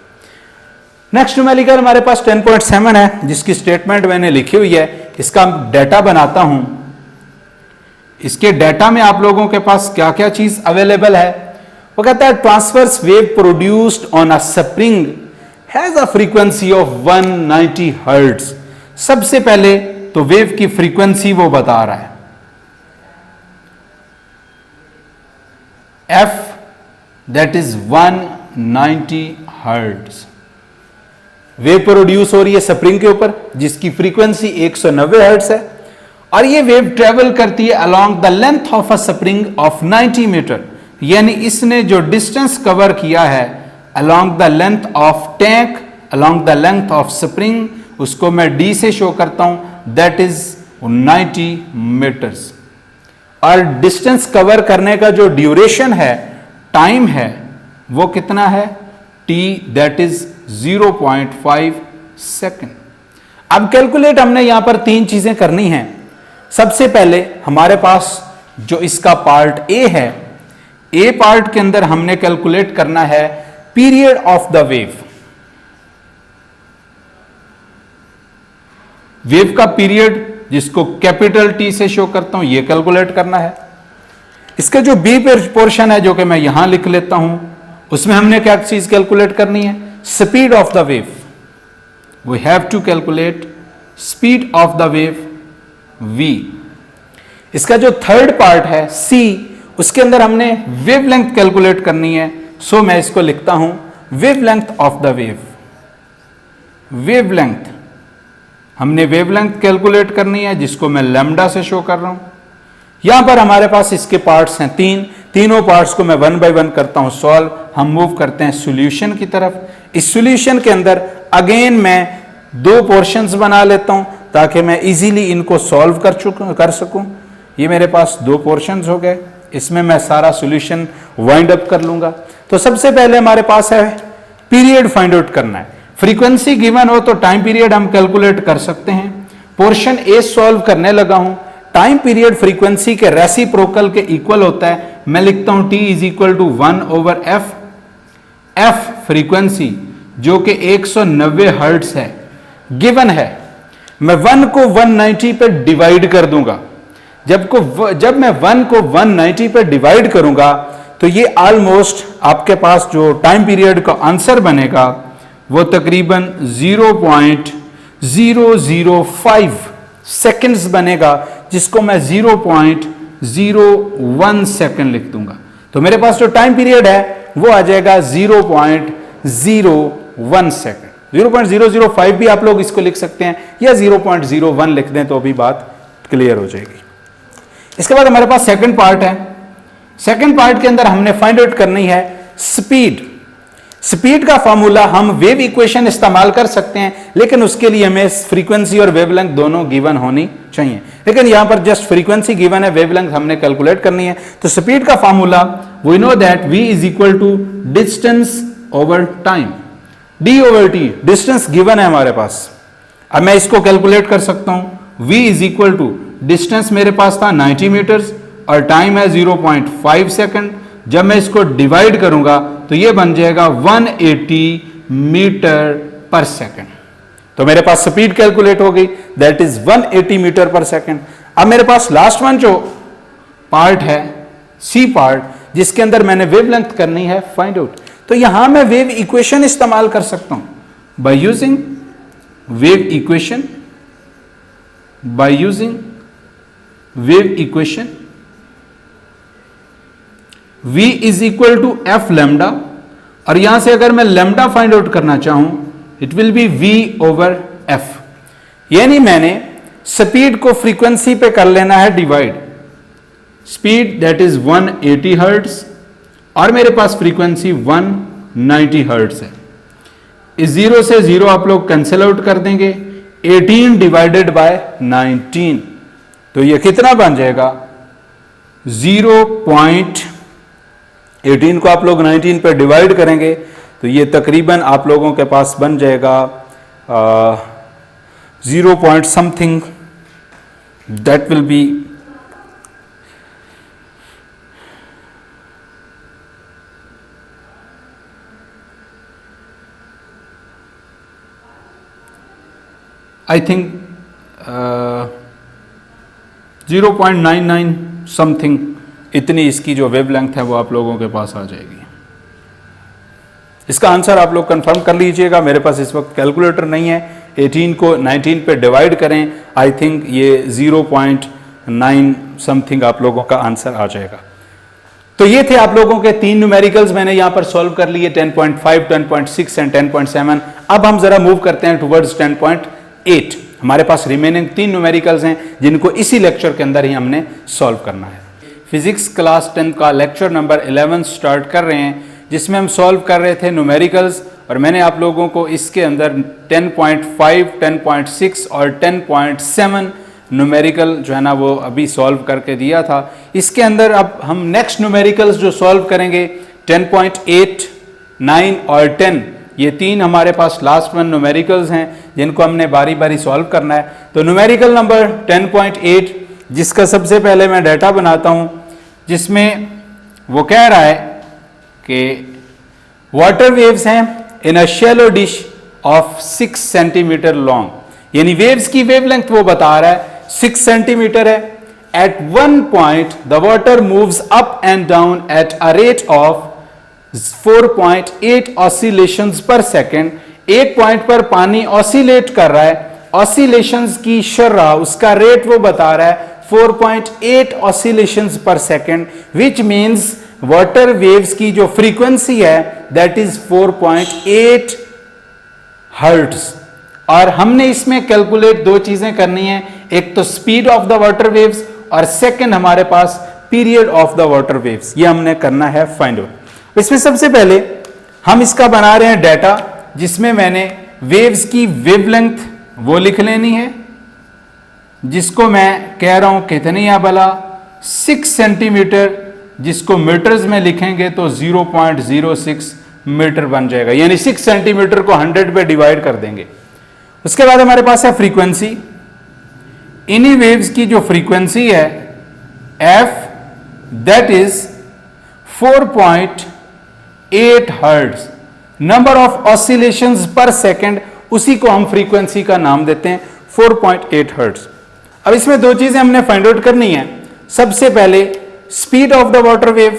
नेक्स्ट न्यूमेरिकल हमारे पास 10.7 है, जिसकी स्टेटमेंट मैंने लिखी हुई है। इसका डाटा बनाता हूं। इसके डाटा में आप लोगों के पास क्या क्या चीज अवेलेबल है, वो कहता है transverse wave produced on a spring has a frequency of 190 hertz. सबसे पहले तो वेव की फ्रीक्वेंसी वो बता रहा है, f that is 190 hertz. Wave produce हो रही है स्प्रिंग के ऊपर जिसकी फ्रीक्वेंसी 190 हर्ट्ज है, और ये वेव ट्रेवल करती है along the length of a spring of 90 metre, यानी इसने जो डिस्टेंस कवर किया है along the length of tank, along the length of spring, उसको मैं d से शो करता हूं, दैट इज 90 मीटर्स। और डिस्टेंस कवर करने का जो ड्यूरेशन है, टाइम है, वो कितना है, t दैट इज 0.5 सेकेंड। अब कैलकुलेट हमने यहां पर तीन चीजें करनी हैं। सबसे पहले हमारे पास जो इसका पार्ट ए है, ए पार्ट के अंदर हमने कैलकुलेट करना है period of the wave. Wave का पीरियड जिसको कैपिटल टी से शो करता हूं, यह कैलकुलेट करना है। इसका जो बी पोर्शन है जो कि मैं यहां लिख लेता हूं, उसमें हमने क्या चीज कैलकुलेट करनी है, speed of the wave. We have to calculate speed of the wave v। इसका जो थर्ड पार्ट है c, उसके अंदर हमने वेवलेंथ कैलकुलेट करनी है। सो मैं इसको लिखता हूं wavelength of the wave. Wavelength, हमने वेवलेंथ कैलकुलेट करनी है जिसको मैं लैम्डा से शो कर रहा हूं। यहां पर हमारे पास इसके पार्ट्स हैं तीनों पार्ट्स को मैं 1 बाय 1 करता हूं सॉल्व। हम मूव करते हैं सॉल्यूशन की तरफ। इस सॉल्यूशन के अंदर अगेन मैं दो पोर्शंस बना लेता हूं ताकि मैं इजीली इनको सॉल्व कर सकूं। ये मेरे पास दो पोर्शंस हो गए, इसमें मैं सारा सॉल्यूशन वाइंड अप कर लूंगा। तो सबसे पहले हमारे पास है पीरियड फाइंड आउट करना है। फ्रीक्वेंसी गिवन हो तो टाइम पीरियड हम कैलकुलेट कर सकते हैं। पोर्शन ए सॉल्व करने लगा हूं। टाइम पीरियड फ्रीक्वेंसी के रेसिप्रोकल के इक्वल होता है, मैं लिखता हूं t is equal to 1/f। f frequency जो कि 190 हर्ट्ज है, गिवन है। मैं 1 को 190 पे डिवाइड कर दूंगा। जब मैं 1 को 190 पे डिवाइड करूंगा तो ये ऑलमोस्ट आपके पास जो टाइम पीरियड का आंसर बनेगा वो तकरीबन 0.005 सेकंड्स बनेगा, जिसको मैं 0.01 सेकंड लिख दूंगा। तो मेरे पास जो टाइम पीरियड है वो आ जाएगा 0.01 सेकंड। 0.005 भी आप लोग इसको लिख सकते हैं या 0.01 लिख दें तो भी बात क्लियर हो जाएगी। इसके बाद हमारे पास सेकंड पार्ट है। सेकंड पार्ट के अंदर हमने फाइंड आउट करनी है स्पीड। स्पीड का फॉर्मूला हम वेव इक्वेशन इस्तेमाल कर सकते हैं, लेकिन उसके लिए हमें फ्रीक्वेंसी और वेवलेंथ दोनों गिवन होनी चाहिए। लेकिन यहां पर जस्ट फ्रीक्वेंसी गिवन है, वेवलेंथ हमने कैलकुलेट करनी है। तो स्पीड का formula we know that v is equal to distance over time, d/t। Distance given है हमारे पास। अब मैं इसको कैलकुलेट कर सकता हूं। v is equal to distance मेरे पास था 90 मीटर्स और टाइम है 0.5 सेकंड। जब मैं इसको डिवाइड करूंगा तो ये बन जाएगा 180 मीटर पर सेकंड। तो मेरे पास स्पीड कैलकुलेट हो गई, दैट इज 180 मीटर पर सेकंड। अब मेरे पास लास्ट वन जो पार्ट है, सी पार्ट, जिसके अंदर मैंने वेवलेंथ करनी है फाइंड आउट। तो यहां मैं वेव इक्वेशन इस्तेमाल कर सकता हूं by using wave equation, by using wave equation v is equal to F lambda, और यहां से अगर मैं लैम्डा फाइंड आउट करना चाहूं इट विल बी v/f। यानी मैंने स्पीड को फ्रीक्वेंसी पे कर लेना है divide. Speed that is 180 hertz और मेरे पास फ्रीक्वेंसी 190 हर्ट्ज है। इस 0 से 0 आप लोग कैंसिल आउट कर देंगे, 18 डिवाइडेड बाय 19, तो ये कितना बन जाएगा 0.18 को आप लोग 19 पे डिवाइड करेंगे तो ये तकरीबन आप लोगों के पास बन जाएगा 0 point something, that will be I think 0.99 something, इतनी इसकी जो वेवलेंथ है वो आप लोगों के पास आ जाएगी। इसका आंसर आप लोग कंफर्म कर लीजिएगा। मेरे पास इस वक्त कैलकुलेटर नहीं है, 18 को 19 पे डिवाइड करें, आई थिंक ये 0.9 समथिंग आप लोगों का आंसर आ जाएगा। तो ये थे आप लोगों के 3 न्यूमेरिकल्स मैंने यहां पर सॉल्व कर लिए, 10.5, 10.6 एंड 10.7। अब हम जरा मूव करते हैं टुवर्ड्स 10.8। हमारे पास रिमेनिंग 3 न्यूमेरिकल्स हैं जिनको इसी लेक्चर के अंदर ही हमने सॉल्व करना है। फिजिक्स क्लास 10 का लेक्चर नंबर 11 स्टार्ट कर रहे हैं, जिसमें हम सॉल्व कर रहे थे न्यूमेरिकल्स, और मैंने आप लोगों को इसके अंदर 10.5, 10.6 और 10.7 न्यूमेरिकल जो है ना वो अभी सॉल्व करके दिया था। इसके अंदर अब हम नेक्स्ट न्यूमेरिकल्स जो सॉल्व करेंगे 10.8, 9 और 10, ये 3 हमारे पास लास्ट वन न्यूमेरिकल्स हैं जिनको हमने बारी बारी सॉल्व करना है। तो न्यूमेरिकल नंबर 10.8, जिसका सबसे पहले मैं डाटा बनाता हूं, जिसमें वो कह रहा है कि वाटर वेव्स हैं in a shallow dish of 6 centimetre long, यानी वेव्स की वेवलेंथ वो बता रहा है 6 सेंटीमीटर है। At one point the water moves up and down at a rate of 4.8 oscillations per second. एक पॉइंट पर पानी ऑसिलेट कर रहा है, ऑसिलेशंस की शर्रा उसका रेट वो बता रहा है 4.8 oscillations per second, which means water waves की जो फ्रीक्वेंसी है दैट इज 4.8 हर्ट्ज। और हमने इसमें कैलकुलेट 2 चीजें करनी है, एक तो speed of the water waves और सेकंड हमारे पास period of the water waves, ये हमने करना है फाइंड आउट। इसमें सबसे पहले हम इसका बना रहे हैं डाटा, जिसमें मैंने वेव्स की वेवलेंथ वो लिख लेनी है, जिसको मैं कह रहा हूं कितनी है भला 6 सेंटीमीटर, जिसको मीटर्स में लिखेंगे तो 0.06 मीटर बन जाएगा, यानी 6 सेंटीमीटर को 100 पे डिवाइड कर देंगे। उसके बाद हमारे पास है फ्रीक्वेंसी। इन्हीं वेव्स की जो फ्रीक्वेंसी है f, that is 4.8 hertz, number of oscillations पर सेकंड, उसी को हम फ्रीक्वेंसी का नाम देते हैं 4.8 हर्ट्ज। अब इसमें दो चीजें हमने फाइंड आउट करनी है, सबसे पहले speed of the water wave,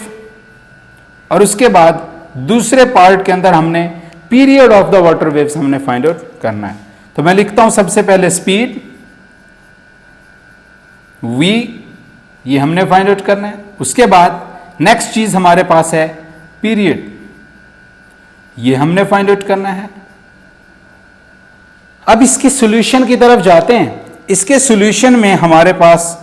और उसके बाद दूसरे पार्ट के अंदर हमने period of the water waves हमने फाइंड आउट करना है। तो मैं लिखता हूं सबसे पहले स्पीड v, ये हमने फाइंड आउट करना है। उसके बाद नेक्स्ट चीज हमारे पास है पीरियड, ये हमने फाइंड आउट करना है। अब इसके सॉल्यूशन की तरफ जाते हैं। इसके सॉल्यूशन में हमारे पास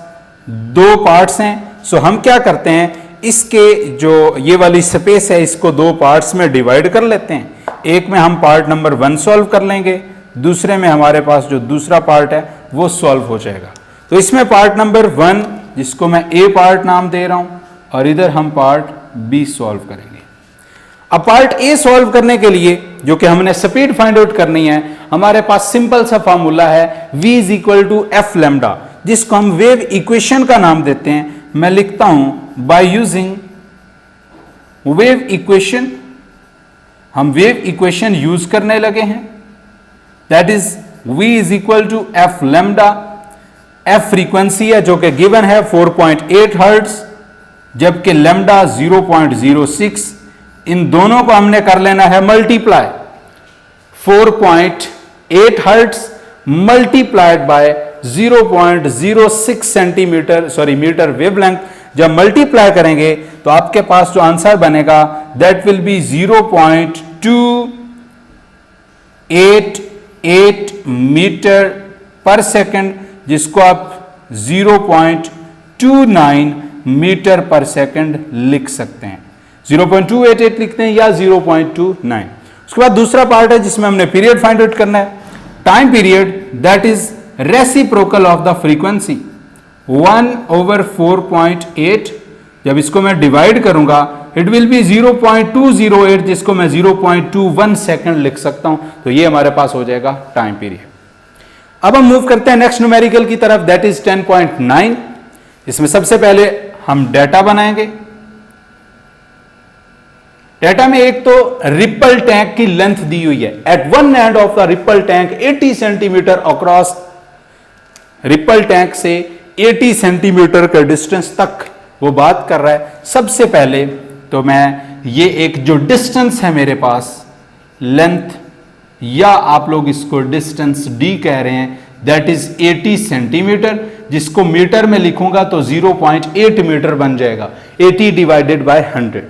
दो पार्ट्स हैं, सो हम क्या करते हैं, इसके जो ये वाली स्पेस है इसको दो पार्ट्स में डिवाइड कर लेते हैं। एक में हम पार्ट नंबर 1 सॉल्व कर लेंगे, दूसरे में हमारे पास जो दूसरा पार्ट है वो सॉल्व हो जाएगा। तो इसमें पार्ट नंबर 1 जिसको मैं ए पार्ट नाम दे रहा हूं, और इधर हम पार्ट बी सॉल्व करेंगे। अब पार्ट ए सॉल्व करने के लिए जो कि हमने स्पीड फाइंड आउट करनी है, हमारे पास सिंपल सा फॉर्मूला है v is equal to F lambda, जिसको हम वेव इक्वेशन का नाम देते हैं। मैं लिखता हूं बाय यूजिंग वेव इक्वेशन, हम वेव इक्वेशन यूज करने लगे हैं, that is v is equal to F lambda. F frequency है जो कि गिवन है 4.8 हर्ट्ज, जबकि लैम्डा 0.06। इन दोनों को हमने कर लेना है multiply, 4.8 hertz multiplied by 0.06 centimetre metre wavelength. जब मल्टीप्लाई करेंगे तो आपके पास जो आंसर बनेगा दैट विल बी 0.288 मीटर पर सेकंड, जिसको आप 0.29 मीटर पर सेकंड लिख सकते हैं। 0.288 लिखते हैं या 0.29। उसके बाद दूसरा पार्ट है जिसमें हमने पीरियड फाइंड आउट करना है, time period, that is reciprocal of the frequency 1/4.8। जब इसको मैं डिवाइड करूंगा इट विल बी 0.208, जिसको मैं 0.21 सेकंड लिख सकता हूं। तो ये हमारे पास हो जाएगा टाइम पीरियड। अब हम मूव करते हैं नेक्स्ट न्यूमेरिकल की तरफ, दैट इज 10.9। इसमें सबसे पहले हम डेटा बनाएंगे। डेटा में एक तो रिपल टैंक की लेंथ दी हुई है, at one end of the ripple tank 80 centimetre across, ripple tank से 80 सेंटीमीटर के डिस्टेंस तक वो बात कर रहा है। सबसे पहले तो मैं ये एक जो डिस्टेंस है मेरे पास, लेंथ या आप लोग इसको डिस्टेंस डी कह रहे हैं, दैट इज 80 सेंटीमीटर, जिसको मीटर में लिखूंगा तो 0.8 मीटर बन जाएगा, 80 डिवाइडेड बाय 100।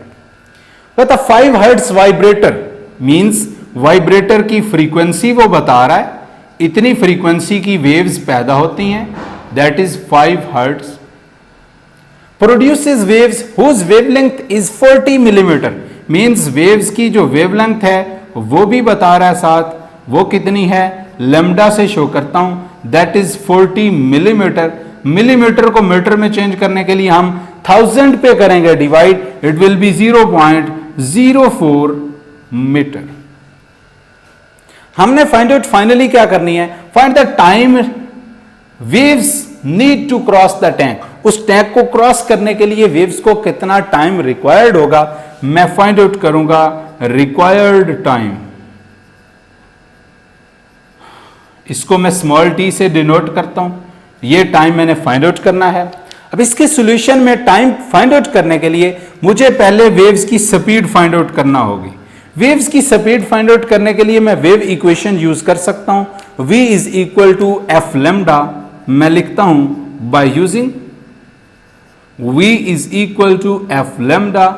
बता 5 हर्ट्ज वाइब्रेटर मींस वाइब्रेटर की फ्रीक्वेंसी वो बता रहा है, इतनी फ्रीक्वेंसी की वेव्स पैदा होती हैं, that is 5 hertz. Produces waves whose wavelength is 40 millimetre, means waves की जो वेवलेंथ है वो भी बता रहा है साथ, वो कितनी है, लैम्डा से शो करता हूं, दैट इज 40 मिलीमीटर। मिलीमीटर को मीटर में चेंज करने के लिए हम 1000 पे करेंगे divide, it will be 0.04 metre. हमने फाइंड आउट फाइनली क्या करनी है, find the time waves need to cross the tank. उस टैंक को क्रॉस करने के लिए वेव्स को कितना टाइम रिक्वायर्ड होगा, मैं फाइंड आउट करूंगा रिक्वायर्ड टाइम। इसको मैं स्मॉल टी से डिनोट करता हूं, ये टाइम मैंने फाइंड आउट करना है। अब इसके सॉल्यूशन में टाइम फाइंड आउट करने के लिए मुझे पहले वेव्स की स्पीड फाइंड आउट करना होगी। वेव्स की स्पीड फाइंड आउट करने के लिए मैं वेव इक्वेशन यूज कर सकता हूं, v is equal to F lambda. मैं लिखता हूं by using v is equal to F lambda.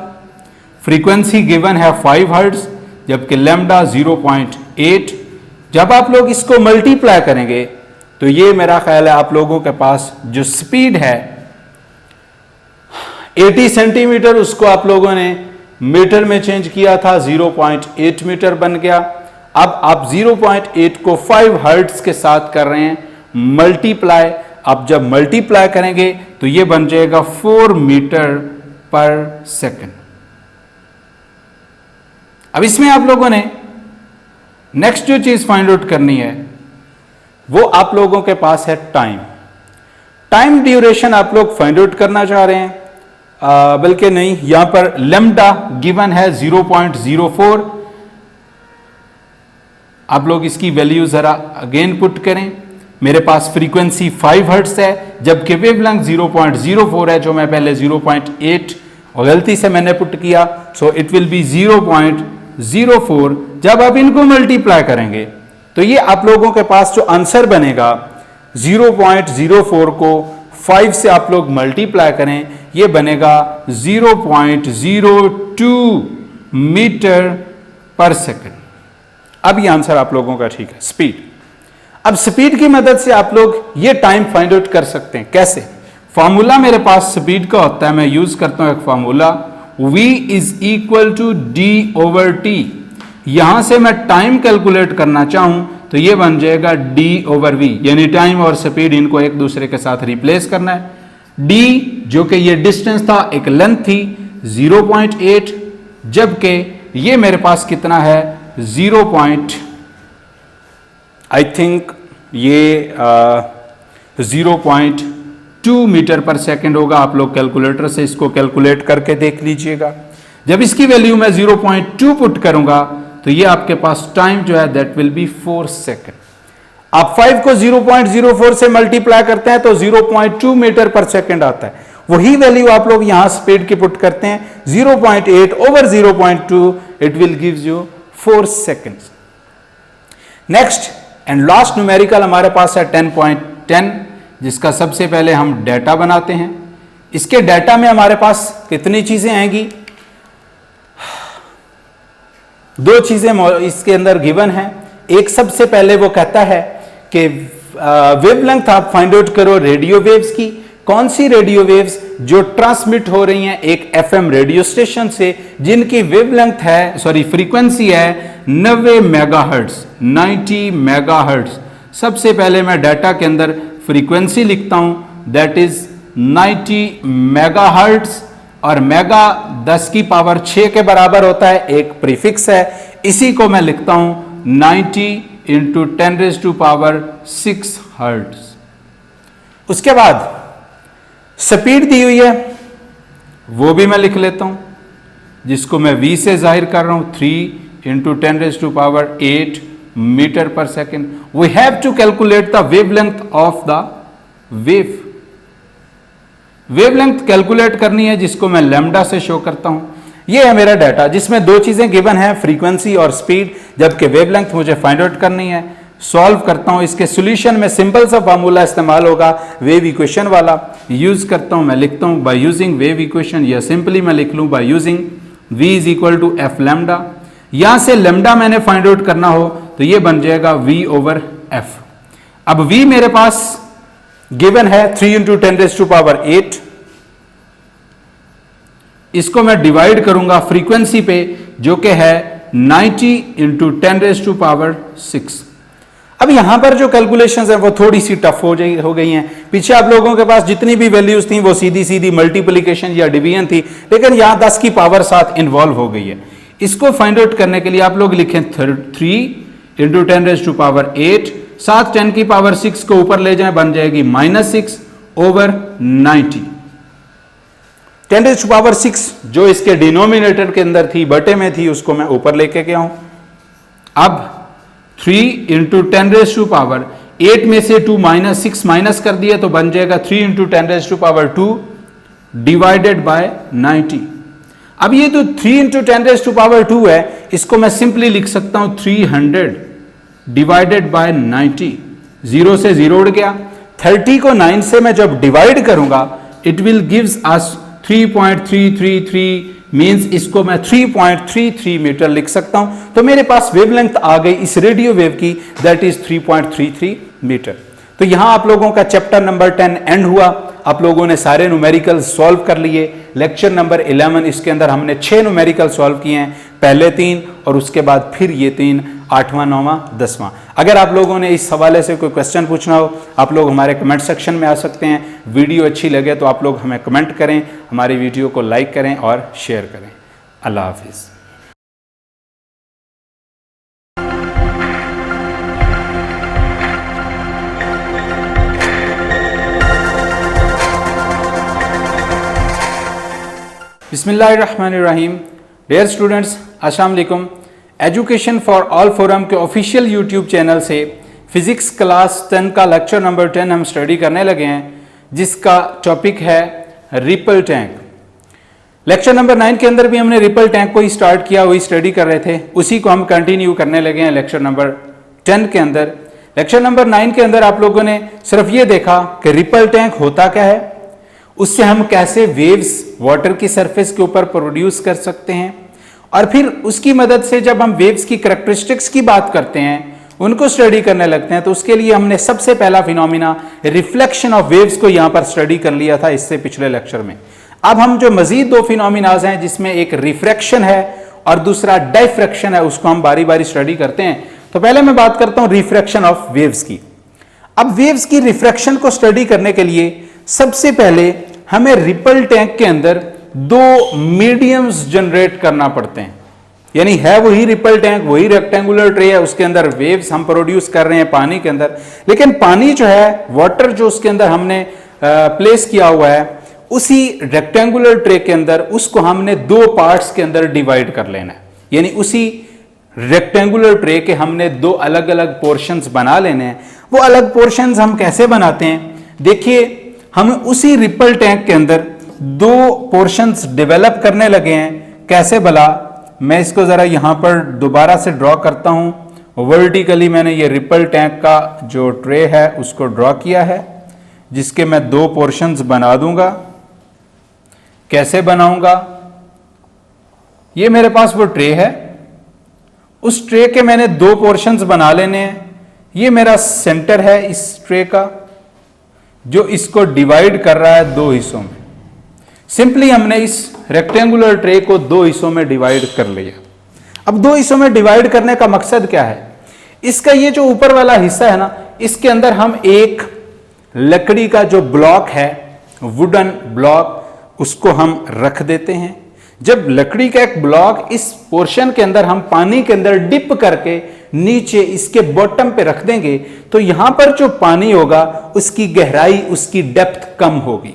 Frequency given है 5 हर्ट्ज, जबकि लैम्डा 0.8। जब आप लोग इसको मल्टीप्लाई करेंगे तो ये मेरा ख्याल है आप लोगों के पास जो स्पीड है 80 सेंटीमीटर, उसको आप लोगों ने मीटर में चेंज किया था, 0.8 मीटर बन गया। अब आप 0.8 को 5 हर्ट्ज के साथ कर रहे हैं मल्टीप्लाई। अब जब मल्टीप्लाई करेंगे तो ये बन जाएगा 4 मीटर पर सेकंड। अब इसमें आप लोगों ने नेक्स्ट जो चीज फाइंड आउट करनी है वो आप लोगों के पास है टाइम। टाइम ड्यूरेशन आप लोग फाइंड आउट करना चाह रहे हैं। बल्कि नहीं, यहां पर लेम्डा गिवन है 0.04। आप लोग इसकी वैल्यू जरा अगेन पुट करें। मेरे पास फ्रीक्वेंसी 5 हर्ट्ज है, जबकि वेवलेंथ 0.04 है, जो मैं पहले 0.8 और गलती से मैंने पुट किया, सो इट विल बी 0.04। जब आप इनको मल्टीप्लाई करेंगे तो ये आप लोगों के पास जो आंसर बनेगा 0.04 को 5 से आप लोग मल्टीप्लाई करें, ये बनेगा 0.02 मीटर पर सेकेंड। अब ये आंसर आप लोगों का ठीक है। स्पीड, अब स्पीड की मदद से आप लोग ये टाइम फाइंड आउट कर सकते हैं। कैसे? फॉर्मूला मेरे पास स्पीड का होता है, मैं यूज करता हूं एक formula, v is equal to D over T. यहां से मैं टाइम कैलकुलेट करना चाहूं तो ये बन जाएगा d ओवर v, यानी टाइम और स्पीड इनको एक दूसरे के साथ रिप्लेस करना है। d जो कि ये डिस्टेंस था, एक लेंथ थी 0.8, जबकि ये मेरे पास कितना है 0.2 मीटर पर सेकेंड होगा। आप लोग कैलकुलेटर से इसको कैलकुलेट करके देख लीजिएगा। जब इसकी वैल्यू मैं 0.2 पुट करूंगा तो ये आपके पास टाइम जो है दैट विल बी 4 सेकेंड। आप 5 को 0.04 से मल्टीप्लाई करते हैं तो 0.2 मीटर पर सेकेंड आता है। वही वैल्यू आप लोग यहां स्पीड की पुट करते हैं 0.8 over 0.2, it will gives you 4 seconds. Next and last numerical हमारे पास है 10.10, जिसका सबसे पहले हम डाटा बनाते हैं। इसके डाटा में हमारे पास कितनी चीजें आएंगी? 2 चीजें इसके अंदर गिवन है। एक सबसे पहले वो कहता है कि वेवलेंथ आप फाइंड आउट करो रेडियो वेव्स की। कौन सी रेडियो वेव्स? जो ट्रांसमिट हो रही हैं एक एफएम रेडियो स्टेशन से, जिनकी वेवलेंथ है, सॉरी फ्रीक्वेंसी है 90 मेगाहर्ट्ज, 90 मेगाहर्ट्ज। सबसे पहले मैं डाटा के अंदर फ्रीक्वेंसी लिखता हूं, दैट इज 90 मेगाहर्ट्ज, और मेगा 10 की पावर 6 के बराबर होता है, एक प्रीफिक्स है। इसी को मैं लिखता हूं 90 इंटू 10⁻6 हर्ट्ज। उसके बाद स्पीड दी हुई है, वो भी मैं लिख लेता हूं, जिसको मैं v से जाहिर कर रहा हूं 3 इंटू 10⁸ मीटर पर second. We have to calculate the wavelength of the wave. Wavelength calculate करनी है, जिसको मैं लैम्डा से शो करता हूं। ये है मेरा डाटा, जिसमें 2 चीजें गिवन है, फ्रीक्वेंसी और स्पीड, जबकि वेवलेंथ मुझे फाइंड आउट करनी है। सॉल्व करता हूं। इसके सॉल्यूशन में सिंपल सा फार्मूला इस्तेमाल होगा, वेव इक्वेशन वाला यूज करता हूं। मैं लिखता हूं बाय यूजिंग वेव इक्वेशन, या सिंपली मैं लिख लूं by using v is equal to F lambda. यहां से लैम्डा मैंने फाइंड आउट करना हो तो ये बन जाएगा v ओवर f। अब v मेरे पास गिवन है 3 इंटू 10⁸। इसको मैं डिवाइड करूंगा फ्रीक्वेंसी पे, जो कि है 90 इंटू 10⁻6। अब यहां पर जो कैलकुलेशंस हैं वो थोड़ी सी टफ हो गई हैं। पीछे आप लोगों के पास जितनी भी वैल्यूज थी वो सीधी सीधी मल्टीप्लिकेशन या डिवीजन थी, लेकिन यहां 10 की पावर 7 इन्वॉल्व हो गई है। इसको फाइंड आउट करने के लिए आप लोग लिखें 3 इंटू 10⁸, 7 10 की पावर 6 को ऊपर ले जाएं, बन जाएगी -6 ओवर 90। 10⁻6 जो इसके डिनोमिनेटर के अंदर थी, बटे में थी, उसको मैं ऊपर लेके गया हूं। अब 3 इंटू 10⁸, में से 2 -6 माइनस कर दिया तो बन जाएगा 3 इंटू 10⁻² डिवाइडेड बाय 90। अब ये जो 3 इंटू 10⁻² है, इसको मैं सिंपली लिख सकता हूं 300 डिवाइडेड बाय 90। 0 से 0 उड़ गया। 30 को 9 से मैं जब डिवाइड करूंगा, it will gives us 3.333, means इसको मैं 3.33 मीटर लिख सकता हूं। तो मेरे पास वेवलेंथ आ गई इस रेडियो वेव की, दैट इज 3.33 मीटर। तो यहां आप लोगों का चैप्टर नंबर 10 एंड हुआ। आप लोगों ने सारे न्यूमेरिकल सॉल्व कर लिए। लेक्चर नंबर 11, इसके अंदर हमने 6 न्यूमेरिकल सॉल्व किए हैं, पहले 3 और उसके बाद फिर ये 3, 8वां 9वां 10वां। अगर आप लोगों ने इस हवाले से कोई क्वेश्चन पूछना हो, आप लोग हमारे कमेंट सेक्शन में आ सकते हैं। वीडियो अच्छी लगे तो आप लोग हमें कमेंट करें, हमारी वीडियो को लाइक करें और शेयर करें। अल्लाह हाफिज़। बिस्मिल्लाहिर्रहमानिर्रहीम। डियर स्टूडेंट्स, अस्सलाम वालेकुम। एजुकेशन फॉर ऑल फोरम के ऑफिशियल यूट्यूब चैनल से फिजिक्स क्लास 10 का लेक्चर नंबर 10 हम स्टडी करने लगे हैं, जिसका टॉपिक है रिपल टैंक। लेक्चर नंबर 9 के अंदर भी हमने रिपल टैंक को ही स्टार्ट किया, वही स्टडी कर रहे थे, उसी को हम कंटिन्यू करने लगे हैं लेक्चर नंबर 10 के अंदर। लेक्चर नंबर 9 के अंदर आप लोगों ने सिर्फ ये देखा कि रिपल टैंक होता क्या है, उससे हम कैसे वेव्स वाटर की सरफेस के ऊपर प्रोड्यूस कर सकते हैं, और फिर उसकी मदद से जब हम वेव्स की करैक्टरिस्टिक्स की बात करते हैं, उनको स्टडी करने लगते हैं, तो उसके लिए हमने सबसे पहला फिनोमिना रिफ्लेक्शन ऑफ वेव्स को यहां पर स्टडी कर लिया था इससे पिछले लेक्चर में। अब हम जो मजीद दो फिनोमिनाज हैं, जिसमें एक रिफ्रैक्शन है और दूसरा डाइफ्रैक्शन है, उसको हम बारी बारी स्टडी करते हैं। तो पहले मैं बात करता हूं रिफ्रैक्शन ऑफ वेव्स की। अब वेव्स की रिफ्रैक्शन को स्टडी करने के लिए सबसे पहले हमें रिपल टैंक के अंदर दो मीडियम्स जनरेट करना पड़ते हैं, यानी है वही रिपल टैंक, वही रेक्टेंगुलर ट्रे है, उसके अंदर वेव्स हम प्रोड्यूस कर रहे हैं पानी के अंदर, लेकिन पानी जो है, वाटर जो उसके अंदर हमने प्लेस किया हुआ है, उसी रेक्टेंगुलर ट्रे के अंदर उसको हमने दो पार्ट्स के अंदर डिवाइड कर लेना है। यानी उसी रेक्टेंगुलर ट्रे के हमने दो अलग अलग पोर्शंस बना लेने हैं। वो अलग पोर्शंस हम कैसे बनाते हैं, देखिए हम उसी रिपल टैंक के अंदर दो पोर्शंस डेवलप करने लगे हैं। कैसे भला, मैं इसको जरा यहां पर दोबारा से ड्रॉ करता हूं। वर्टिकली मैंने ये रिपल टैंक का जो ट्रे है उसको ड्रॉ किया है, जिसके मैं दो पोर्शंस बना दूंगा। कैसे बनाऊंगा, ये मेरे पास वो ट्रे है, उस ट्रे के मैंने दो पोर्शंस बना लेने हैं। ये मेरा सेंटर है इस ट्रे का, जो इसको डिवाइड कर रहा है दो हिस्सों में। सिंपली हमने इस रेक्टेंगुलर ट्रे को दो हिस्सों में डिवाइड कर लिया। अब दो हिस्सों में डिवाइड करने का मकसद क्या है, इसका ये जो ऊपर वाला हिस्सा है ना, इसके अंदर हम एक लकड़ी का जो ब्लॉक है, वुडन ब्लॉक, उसको हम रख देते हैं। जब लकड़ी का एक ब्लॉक इस पोर्शन के अंदर हम पानी के अंदर डिप करके नीचे इसके बॉटम पे रख देंगे, तो यहां पर जो पानी होगा उसकी गहराई, उसकी डेप्थ कम होगी,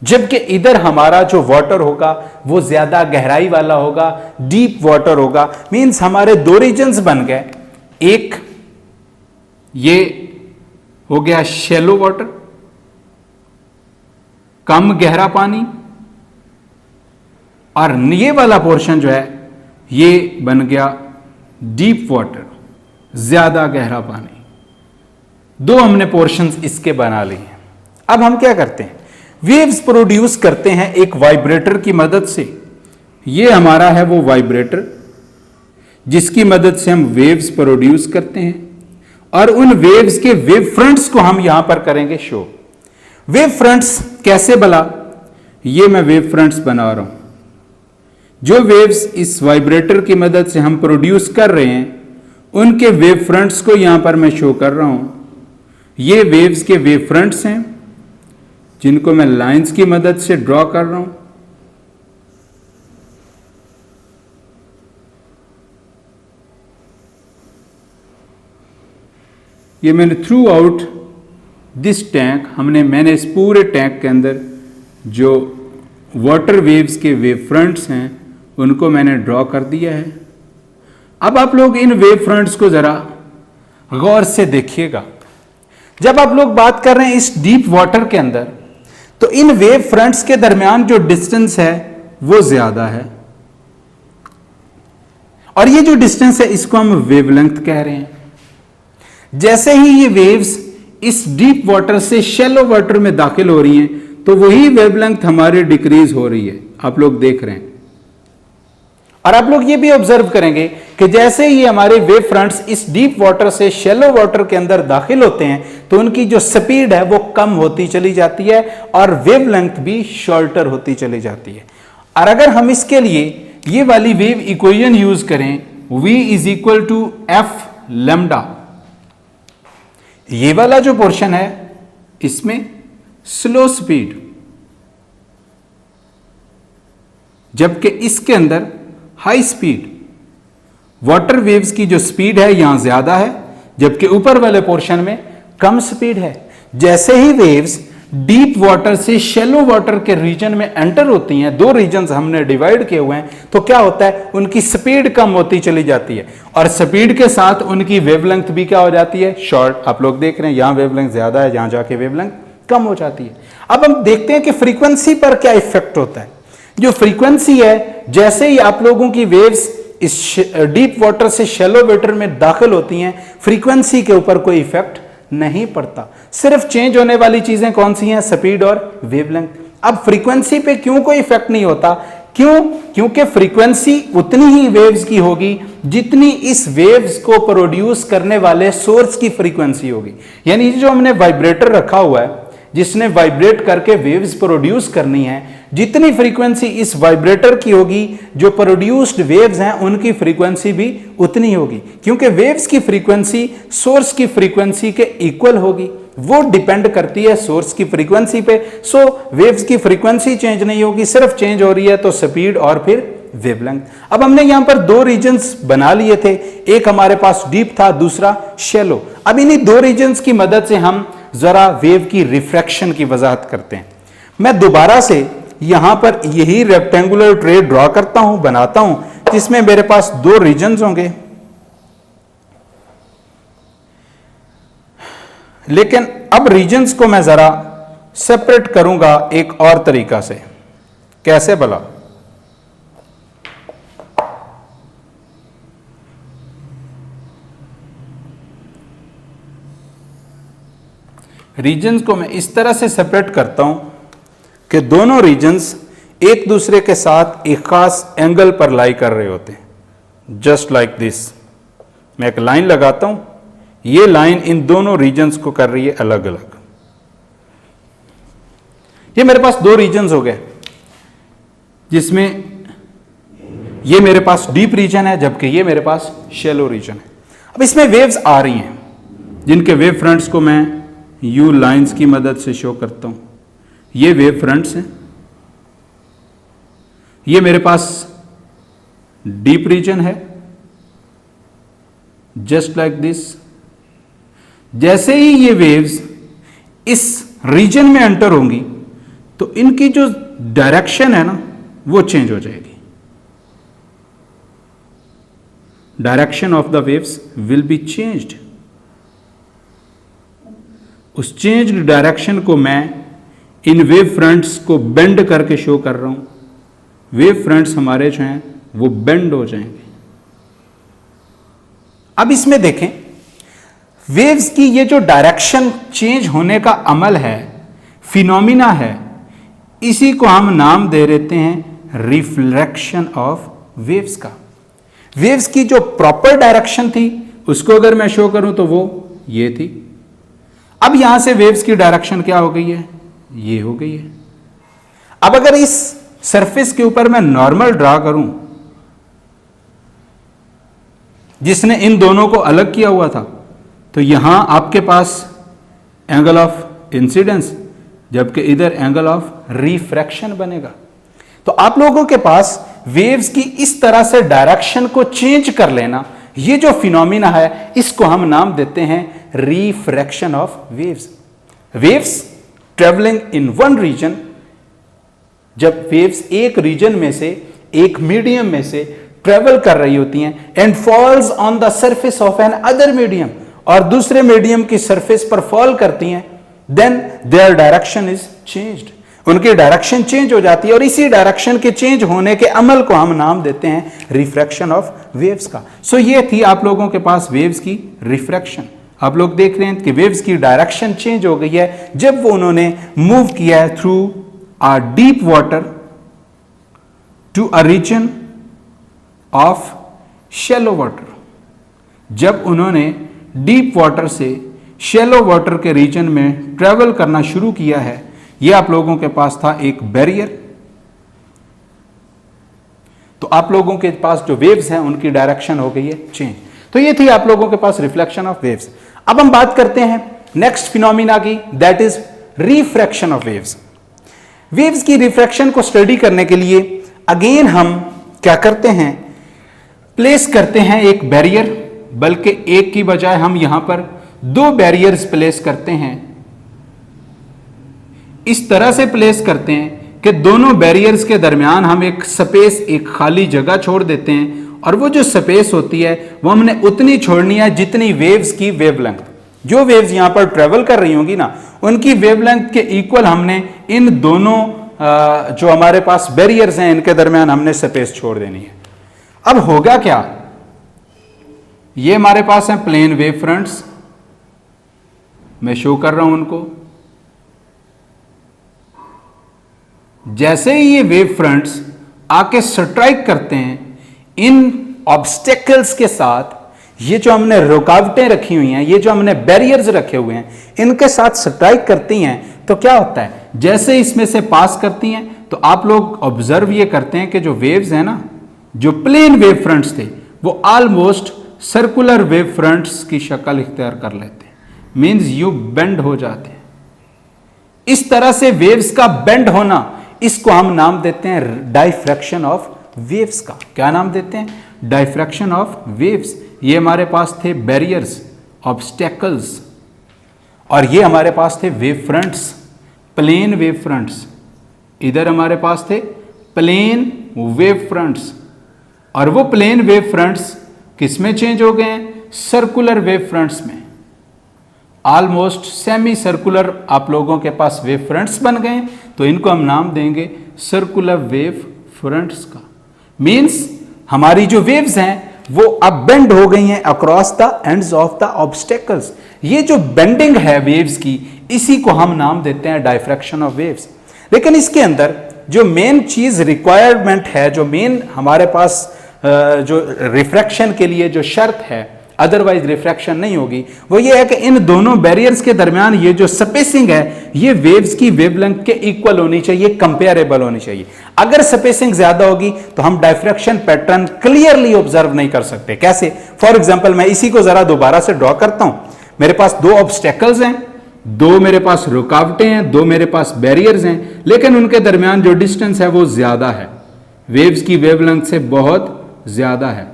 जबकि इधर हमारा जो वाटर होगा वो ज्यादा गहराई वाला होगा, डीप वाटर होगा। मींस हमारे दो रीजन्स बन गए, एक ये हो गया शैलो वाटर, कम गहरा पानी, और ये वाला पोर्शन जो है ये बन गया डीप वाटर, ज्यादा गहरा पानी। दो हमने पोर्शंस इसके बना लिए हैं। अब हम क्या करते हैं, वेव्स प्रोड्यूस करते हैं एक वाइब्रेटर की मदद से। ये हमारा है वो वाइब्रेटर, जिसकी मदद से हम वेव्स प्रोड्यूस करते हैं, और उन वेव्स के वेव फ्रंट्स को हम यहां पर करेंगे शो। वेव फ्रंट्स कैसे भला, ये मैं वेव फ्रंट्स बना रहा हूं। जो वेव्स इस वाइब्रेटर की मदद से हम प्रोड्यूस कर रहे हैं, उनके वेव फ्रंट्स को यहां पर मैं शो कर रहा हूं। ये वेव्स के वेव फ्रंट्स हैं, जिनको मैं लाइंस की मदद से ड्रॉ कर रहा हूं। ये मैंने थ्रू आउट दिस टैंक, मैंने इस पूरे टैंक के अंदर जो वाटर वेव्स के वेव फ्रंट्स हैं उनको मैंने ड्रॉ कर दिया है। अब आप लोग इन वेव फ्रंट्स को जरा गौर से देखिएगा। जब आप लोग बात कर रहे हैं इस डीप वाटर के अंदर, तो इन वेव फ्रंट्स के दरमियान जो डिस्टेंस है वो ज्यादा है, और ये जो डिस्टेंस है इसको हम वेवलेंथ कह रहे हैं। जैसे ही ये वेव्स इस डीप वाटर से शैलो वाटर में दाखिल हो रही हैं, तो वही वेवलेंथ हमारी डिक्रीज हो रही है, आप लोग देख रहे हैं। और आप लोग ये भी ऑब्जर्व करेंगे कि जैसे ही हमारे वेव फ्रंट्स इस डीप वाटर से शैलो वाटर के अंदर दाखिल होते हैं, तो उनकी जो स्पीड है वो कम होती चली जाती है, और वेवलेंथ भी शॉर्टर होती चली जाती है। और अगर हम इसके लिए ये वाली वेव इक्वेशन यूज करें, v is equal to F lambda, ये वाला जो पोर्शन है इसमें स्लो स्पीड, जबकि इसके अंदर हाई स्पीड। वाटर वेव्स की जो स्पीड है यहां ज्यादा है, जबकि ऊपर वाले पोर्शन में कम स्पीड है। जैसे ही वेव्स डीप वाटर से शैलो वाटर के रीजन में एंटर होती हैं, दो रीजन्स हमने डिवाइड किए हुए हैं, तो क्या होता है, उनकी स्पीड कम होती चली जाती है और स्पीड के साथ उनकी वेवलेंथ भी क्या हो जाती है, शॉर्ट। आप लोग देख रहे हैं यहां वेवलेंथ ज्यादा है, यहां जाके वेवलेंथ कम हो जाती है। अब हम देखते हैं कि फ्रीक्वेंसी पर क्या इफेक्ट होता है। जो फ्रीक्वेंसी है, जैसे ही आप लोगों की वेव्स इस डीप वाटर से शैलो वाटर में दाखिल होती हैं, फ्रीक्वेंसी के ऊपर कोई इफेक्ट नहीं पड़ता। सिर्फ चेंज होने वाली चीजें कौन सी हैं, स्पीड और वेवलेंथ। अब फ्रीक्वेंसी पे क्यों कोई इफेक्ट नहीं होता, क्यों? क्योंकि फ्रीक्वेंसी उतनी ही वेव्स की होगी जितनी इस वेव्स को प्रोड्यूस करने वाले सोर्स की फ्रीक्वेंसी होगी। यानी जो हमने वाइब्रेटर रखा हुआ है जिसने वाइब्रेट करके वेव्स प्रोड्यूस करनी है, जितनी फ्रीक्वेंसी इस वाइब्रेटर की होगी, जो प्रोड्यूस्ड वेव्स हैं उनकी फ्रीक्वेंसी भी उतनी होगी, क्योंकि वेव्स की फ्रीक्वेंसी सोर्स की फ्रीक्वेंसी के इक्वल होगी। वो डिपेंड करती है सोर्स की फ्रीक्वेंसी पे। सो वेव्स की फ्रीक्वेंसी चेंज नहीं होगी, सिर्फ चेंज हो रही है तो स्पीड और फिर वेवलेंथ। अब हमने यहां पर दो रीजन्स बना लिए थे, एक हमारे पास डीप था, दूसरा शैलो। अब इन्हीं दो रीजन्स की मदद से हम जरा वेव की रिफ्रैक्शन की वजाहत करते हैं। मैं दोबारा से यहां पर यही रेक्टेंगुलर ट्रे ड्रॉ करता हूं, बनाता हूं, जिसमें मेरे पास दो रीजन्स होंगे। लेकिन अब रीजन्स को मैं जरा सेपरेट करूंगा एक और तरीका से। कैसे भला? रीजन्स को मैं इस तरह से सेपरेट करता हूं कि दोनों रीजन्स एक दूसरे के साथ एक खास एंगल पर लाई कर रहे होते हैं, जस्ट लाइक दिस। मैं एक लाइन लगाता हूं, ये लाइन इन दोनों रीजन्स को कर रही है अलग अलग। ये मेरे पास दो रीजन्स हो गए, जिसमें ये मेरे पास डीप रीजन है जबकि ये मेरे पास शैलो रीजन है। अब इसमें वेव्स आ रही हैं, जिनके वेव फ्रंट्स को मैं यू लाइंस की मदद से शो करता हूं। ये वेव फ्रंट्स हैं, ये मेरे पास डीप रीजन है, जस्ट लाइक दिस। जैसे ही ये वेव्स इस रीजन में एंटर होंगी तो इनकी जो डायरेक्शन है ना, वो चेंज हो जाएगी। Direction of the waves will be changed. उस चेंज्ड डायरेक्शन को मैं इन वेव फ्रंट्स को बेंड करके शो कर रहा हूं। वेव फ्रंट्स हमारे जो हैं वो बेंड हो जाएंगे। अब इसमें देखें, वेव्स की ये जो डायरेक्शन चेंज होने का अमल है, फिनोमिना है, इसी को हम नाम दे देते हैं रिफ्लेक्शन ऑफ वेव्स का। वेव्स की जो प्रॉपर डायरेक्शन थी उसको अगर मैं शो करूं तो वो ये थी। अब यहां से वेव्स की डायरेक्शन क्या हो गई है, ये हो गई है। अब अगर इस सरफेस के ऊपर मैं नॉर्मल ड्रा करूं, जिसने इन दोनों को अलग किया हुआ था, तो यहां आपके पास एंगल ऑफ इंसिडेंस, जबकि इधर एंगल ऑफ रिफ्रैक्शन बनेगा। तो आप लोगों के पास वेव्स की इस तरह से डायरेक्शन को चेंज कर लेना, ये जो फिनोमिना है, इसको हम नाम देते हैं refraction of waves. Waves travelling in one region, जब वेव्स एक रीजन में से, एक मीडियम में से ट्रेवल कर रही होती हैं and falls on the surface of an other medium, और दूसरे मीडियम की सरफेस पर फॉल करती हैं, then their direction is changed. उनकी डायरेक्शन चेंज हो जाती है और इसी डायरेक्शन के चेंज होने के अमल को हम नाम देते हैं रिफ्रैक्शन ऑफ वेव्स का। सो ये थी आप लोगों के पास वेव्स की रिफ्रैक्शन। आप लोग देख रहे हैं कि वेव्स की डायरेक्शन चेंज हो गई है जब वो उन्होंने मूव किया है through a deep water to a region of shallow water. जब उन्होंने डीप वाटर से शैलो वाटर के रीजन में ट्रेवल करना शुरू किया है, ये आप लोगों के पास था एक बैरियर। तो आप लोगों के पास जो वेव्स हैं उनकी डायरेक्शन हो गई है चेंज। तो ये थी आप लोगों के पास रिफ्लेक्शन ऑफ वेव्स। अब हम बात करते हैं नेक्स्ट फिनोमिना की, that is refraction of waves. Waves की रिफ्रैक्शन को स्टडी करने के लिए अगेन हम क्या करते हैं, प्लेस करते हैं एक बैरियर, बल्कि एक की बजाय हम यहां पर दो बैरियर्स प्लेस करते हैं। इस तरह से प्लेस करते हैं कि दोनों बैरियर्स के दरमियान हम एक स्पेस, एक खाली जगह छोड़ देते हैं, और वो जो स्पेस होती है वो हमने उतनी छोड़नी है जितनी वेव्स की वेवलेंथ, जो वेव्स यहां पर ट्रेवल कर रही होंगी ना, उनकी वेवलेंथ के इक्वल हमने इन दोनों जो हमारे पास बैरियर्स हैं इनके दरमियान हमने स्पेस छोड़ देनी है। अब होगा क्या, ये हमारे पास है प्लेन वेव फ्रंट्स, मैं शो कर रहा हूं उनको। जैसे ही ये वेव फ्रंट्स आके स्ट्राइक करते हैं इन ऑब्स्टेकल्स के साथ, ये जो हमने रुकावटें रखी हुई हैं, ये जो हमने बैरियर्स रखे हुए हैं, इनके साथ स्ट्राइक करती हैं, तो क्या होता है, जैसे इसमें से पास करती हैं तो आप लोग ऑब्जर्व ये करते हैं कि जो वेव्स हैं ना, जो प्लेन वेव फ्रंट्स थे वो ऑलमोस्ट सर्कुलर वेव फ्रंट्स की शक्ल इख्तियार कर लेते हैं, मींस यू बेंड हो जाते हैं। इस तरह से वेव्स का बेंड होना, इसको हम नाम देते हैं डाइफ्रैक्शन ऑफ वेव्स का। क्या नाम देते हैं? Diffraction of waves. ये हमारे पास थे बैरियर्स, ऑब्स्टेकल्स, और ये हमारे पास थे wave fronts, plane wave fronts. इधर हमारे पास थे प्लेन वेव फ्रंट्स, और वो प्लेन वेव फ्रंट्स किस में चेंज हो गए हैं? सर्कुलर वेव फ्रंट्स में। ऑलमोस्ट सेमी सर्कुलर आप लोगों के पास वेव फ्रंट्स बन गए, तो इनको हम नाम देंगे सर्कुलर वेव फ्रंट्स का। मींस हमारी जो वेव्स हैं वो अब बेंड हो गई हैं across the ends of the obstacles. ये जो बेंडिंग है वेव्स की, इसी को हम नाम देते हैं डाइफ्रैक्शन ऑफ वेव्स। लेकिन इसके अंदर जो मेन चीज रिक्वायरमेंट है, जो मेन हमारे पास जो रिफ्रैक्शन के लिए जो शर्त है, अदरवाइज रिफ्रैक्शन नहीं होगी, वो ये है कि इन दोनों बैरियर्स के दरमियान ये जो स्पेसिंग है, ये वेव्स की वेवलेंथ के इक्वल होनी चाहिए, कंपेरेबल होनी चाहिए। अगर स्पेसिंग ज्यादा होगी तो हम डाइफ्रैक्शन पैटर्न क्लियरली ऑब्जर्व नहीं कर सकते। कैसे? फॉर एग्जांपल मैं इसी को जरा दोबारा से ड्रॉ करता हूं। मेरे पास दो ऑब्स्टेकल्स हैं, दो मेरे पास रुकावटें हैं, दो मेरे पास बैरियर्स हैं, लेकिन उनके दरमियान जो डिस्टेंस है वो ज्यादा है, वेव्स की वेवलेंथ से बहुत ज्यादा है।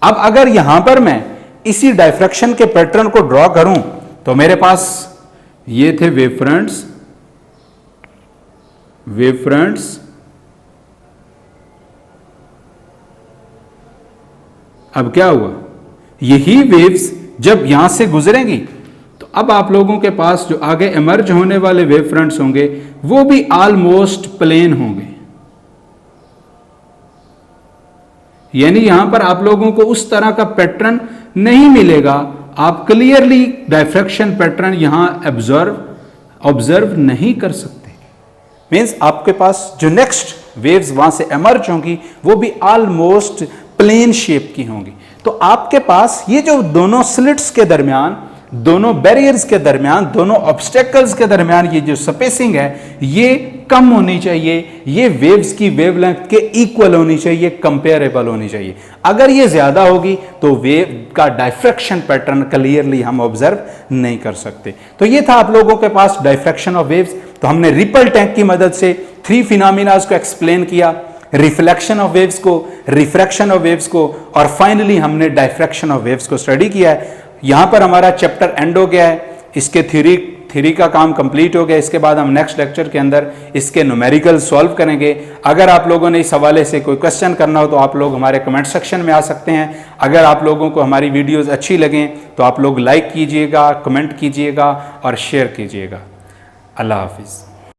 अब अगर यहां पर मैं इसी डाइफ्रैक्शन के पैटर्न को ड्रॉ करूं तो मेरे पास ये थे वेव फ्रंट्स। अब क्या हुआ, यही वेव्स जब यहां से गुजरेंगी तो अब आप लोगों के पास जो आगे इमर्ज होने वाले वेव फ्रंट्स होंगे वो भी ऑलमोस्ट प्लेन होंगे। यानी यहां पर आप लोगों को उस तरह का पैटर्न नहीं मिलेगा, आप क्लियरली डाइफ्रैक्शन पैटर्न यहां ऑब्जर्व नहीं कर सकते। मींस आपके पास जो नेक्स्ट वेव्स वहां से इमर्ज होंगी वो भी ऑलमोस्ट प्लेन शेप की होंगी। तो आपके पास ये जो दोनों स्लिट्स के दरमियान, दोनों बैरियर्स के दरमियान, दोनों ऑब्स्टेकल्स के दरमियान ये जो स्पेसिंग है ये कम होनी चाहिए, ये वेव्स की वेवलेंथ के इक्वल होनी चाहिए, कंपेरेबल होनी चाहिए। अगर ये ज्यादा होगी तो वेव का डाइफ्रैक्शन पैटर्न क्लियरली हम ऑब्जर्व नहीं कर सकते। तो ये था आप लोगों के पास डाइफ्रैक्शन ऑफ वेव्स। तो हमने रिपल टैंक की मदद से 3 फिनोमिनास को एक्सप्लेन किया, रिफ्लेक्शन ऑफ वेव्स को, रिफ्रैक्शन ऑफ वेव्स को, और फाइनली हमने डाइफ्रैक्शन ऑफ वेव्स को स्टडी किया है। यहां पर हमारा चैप्टर एंड हो गया है, इसके थ्योरी का काम कंप्लीट हो गया। इसके बाद हम नेक्स्ट लेक्चर के अंदर इसके न्यूमेरिकल सॉल्व करेंगे। अगर आप लोगों ने इस हवाले से कोई क्वेश्चन करना हो तो आप लोग हमारे कमेंट सेक्शन में आ सकते हैं। अगर आप लोगों को हमारी वीडियोस अच्छी लगें तो आप लोग लाइक कीजिएगा, कमेंट कीजिएगा और शेयर कीजिएगा। अल्लाह हाफिज़।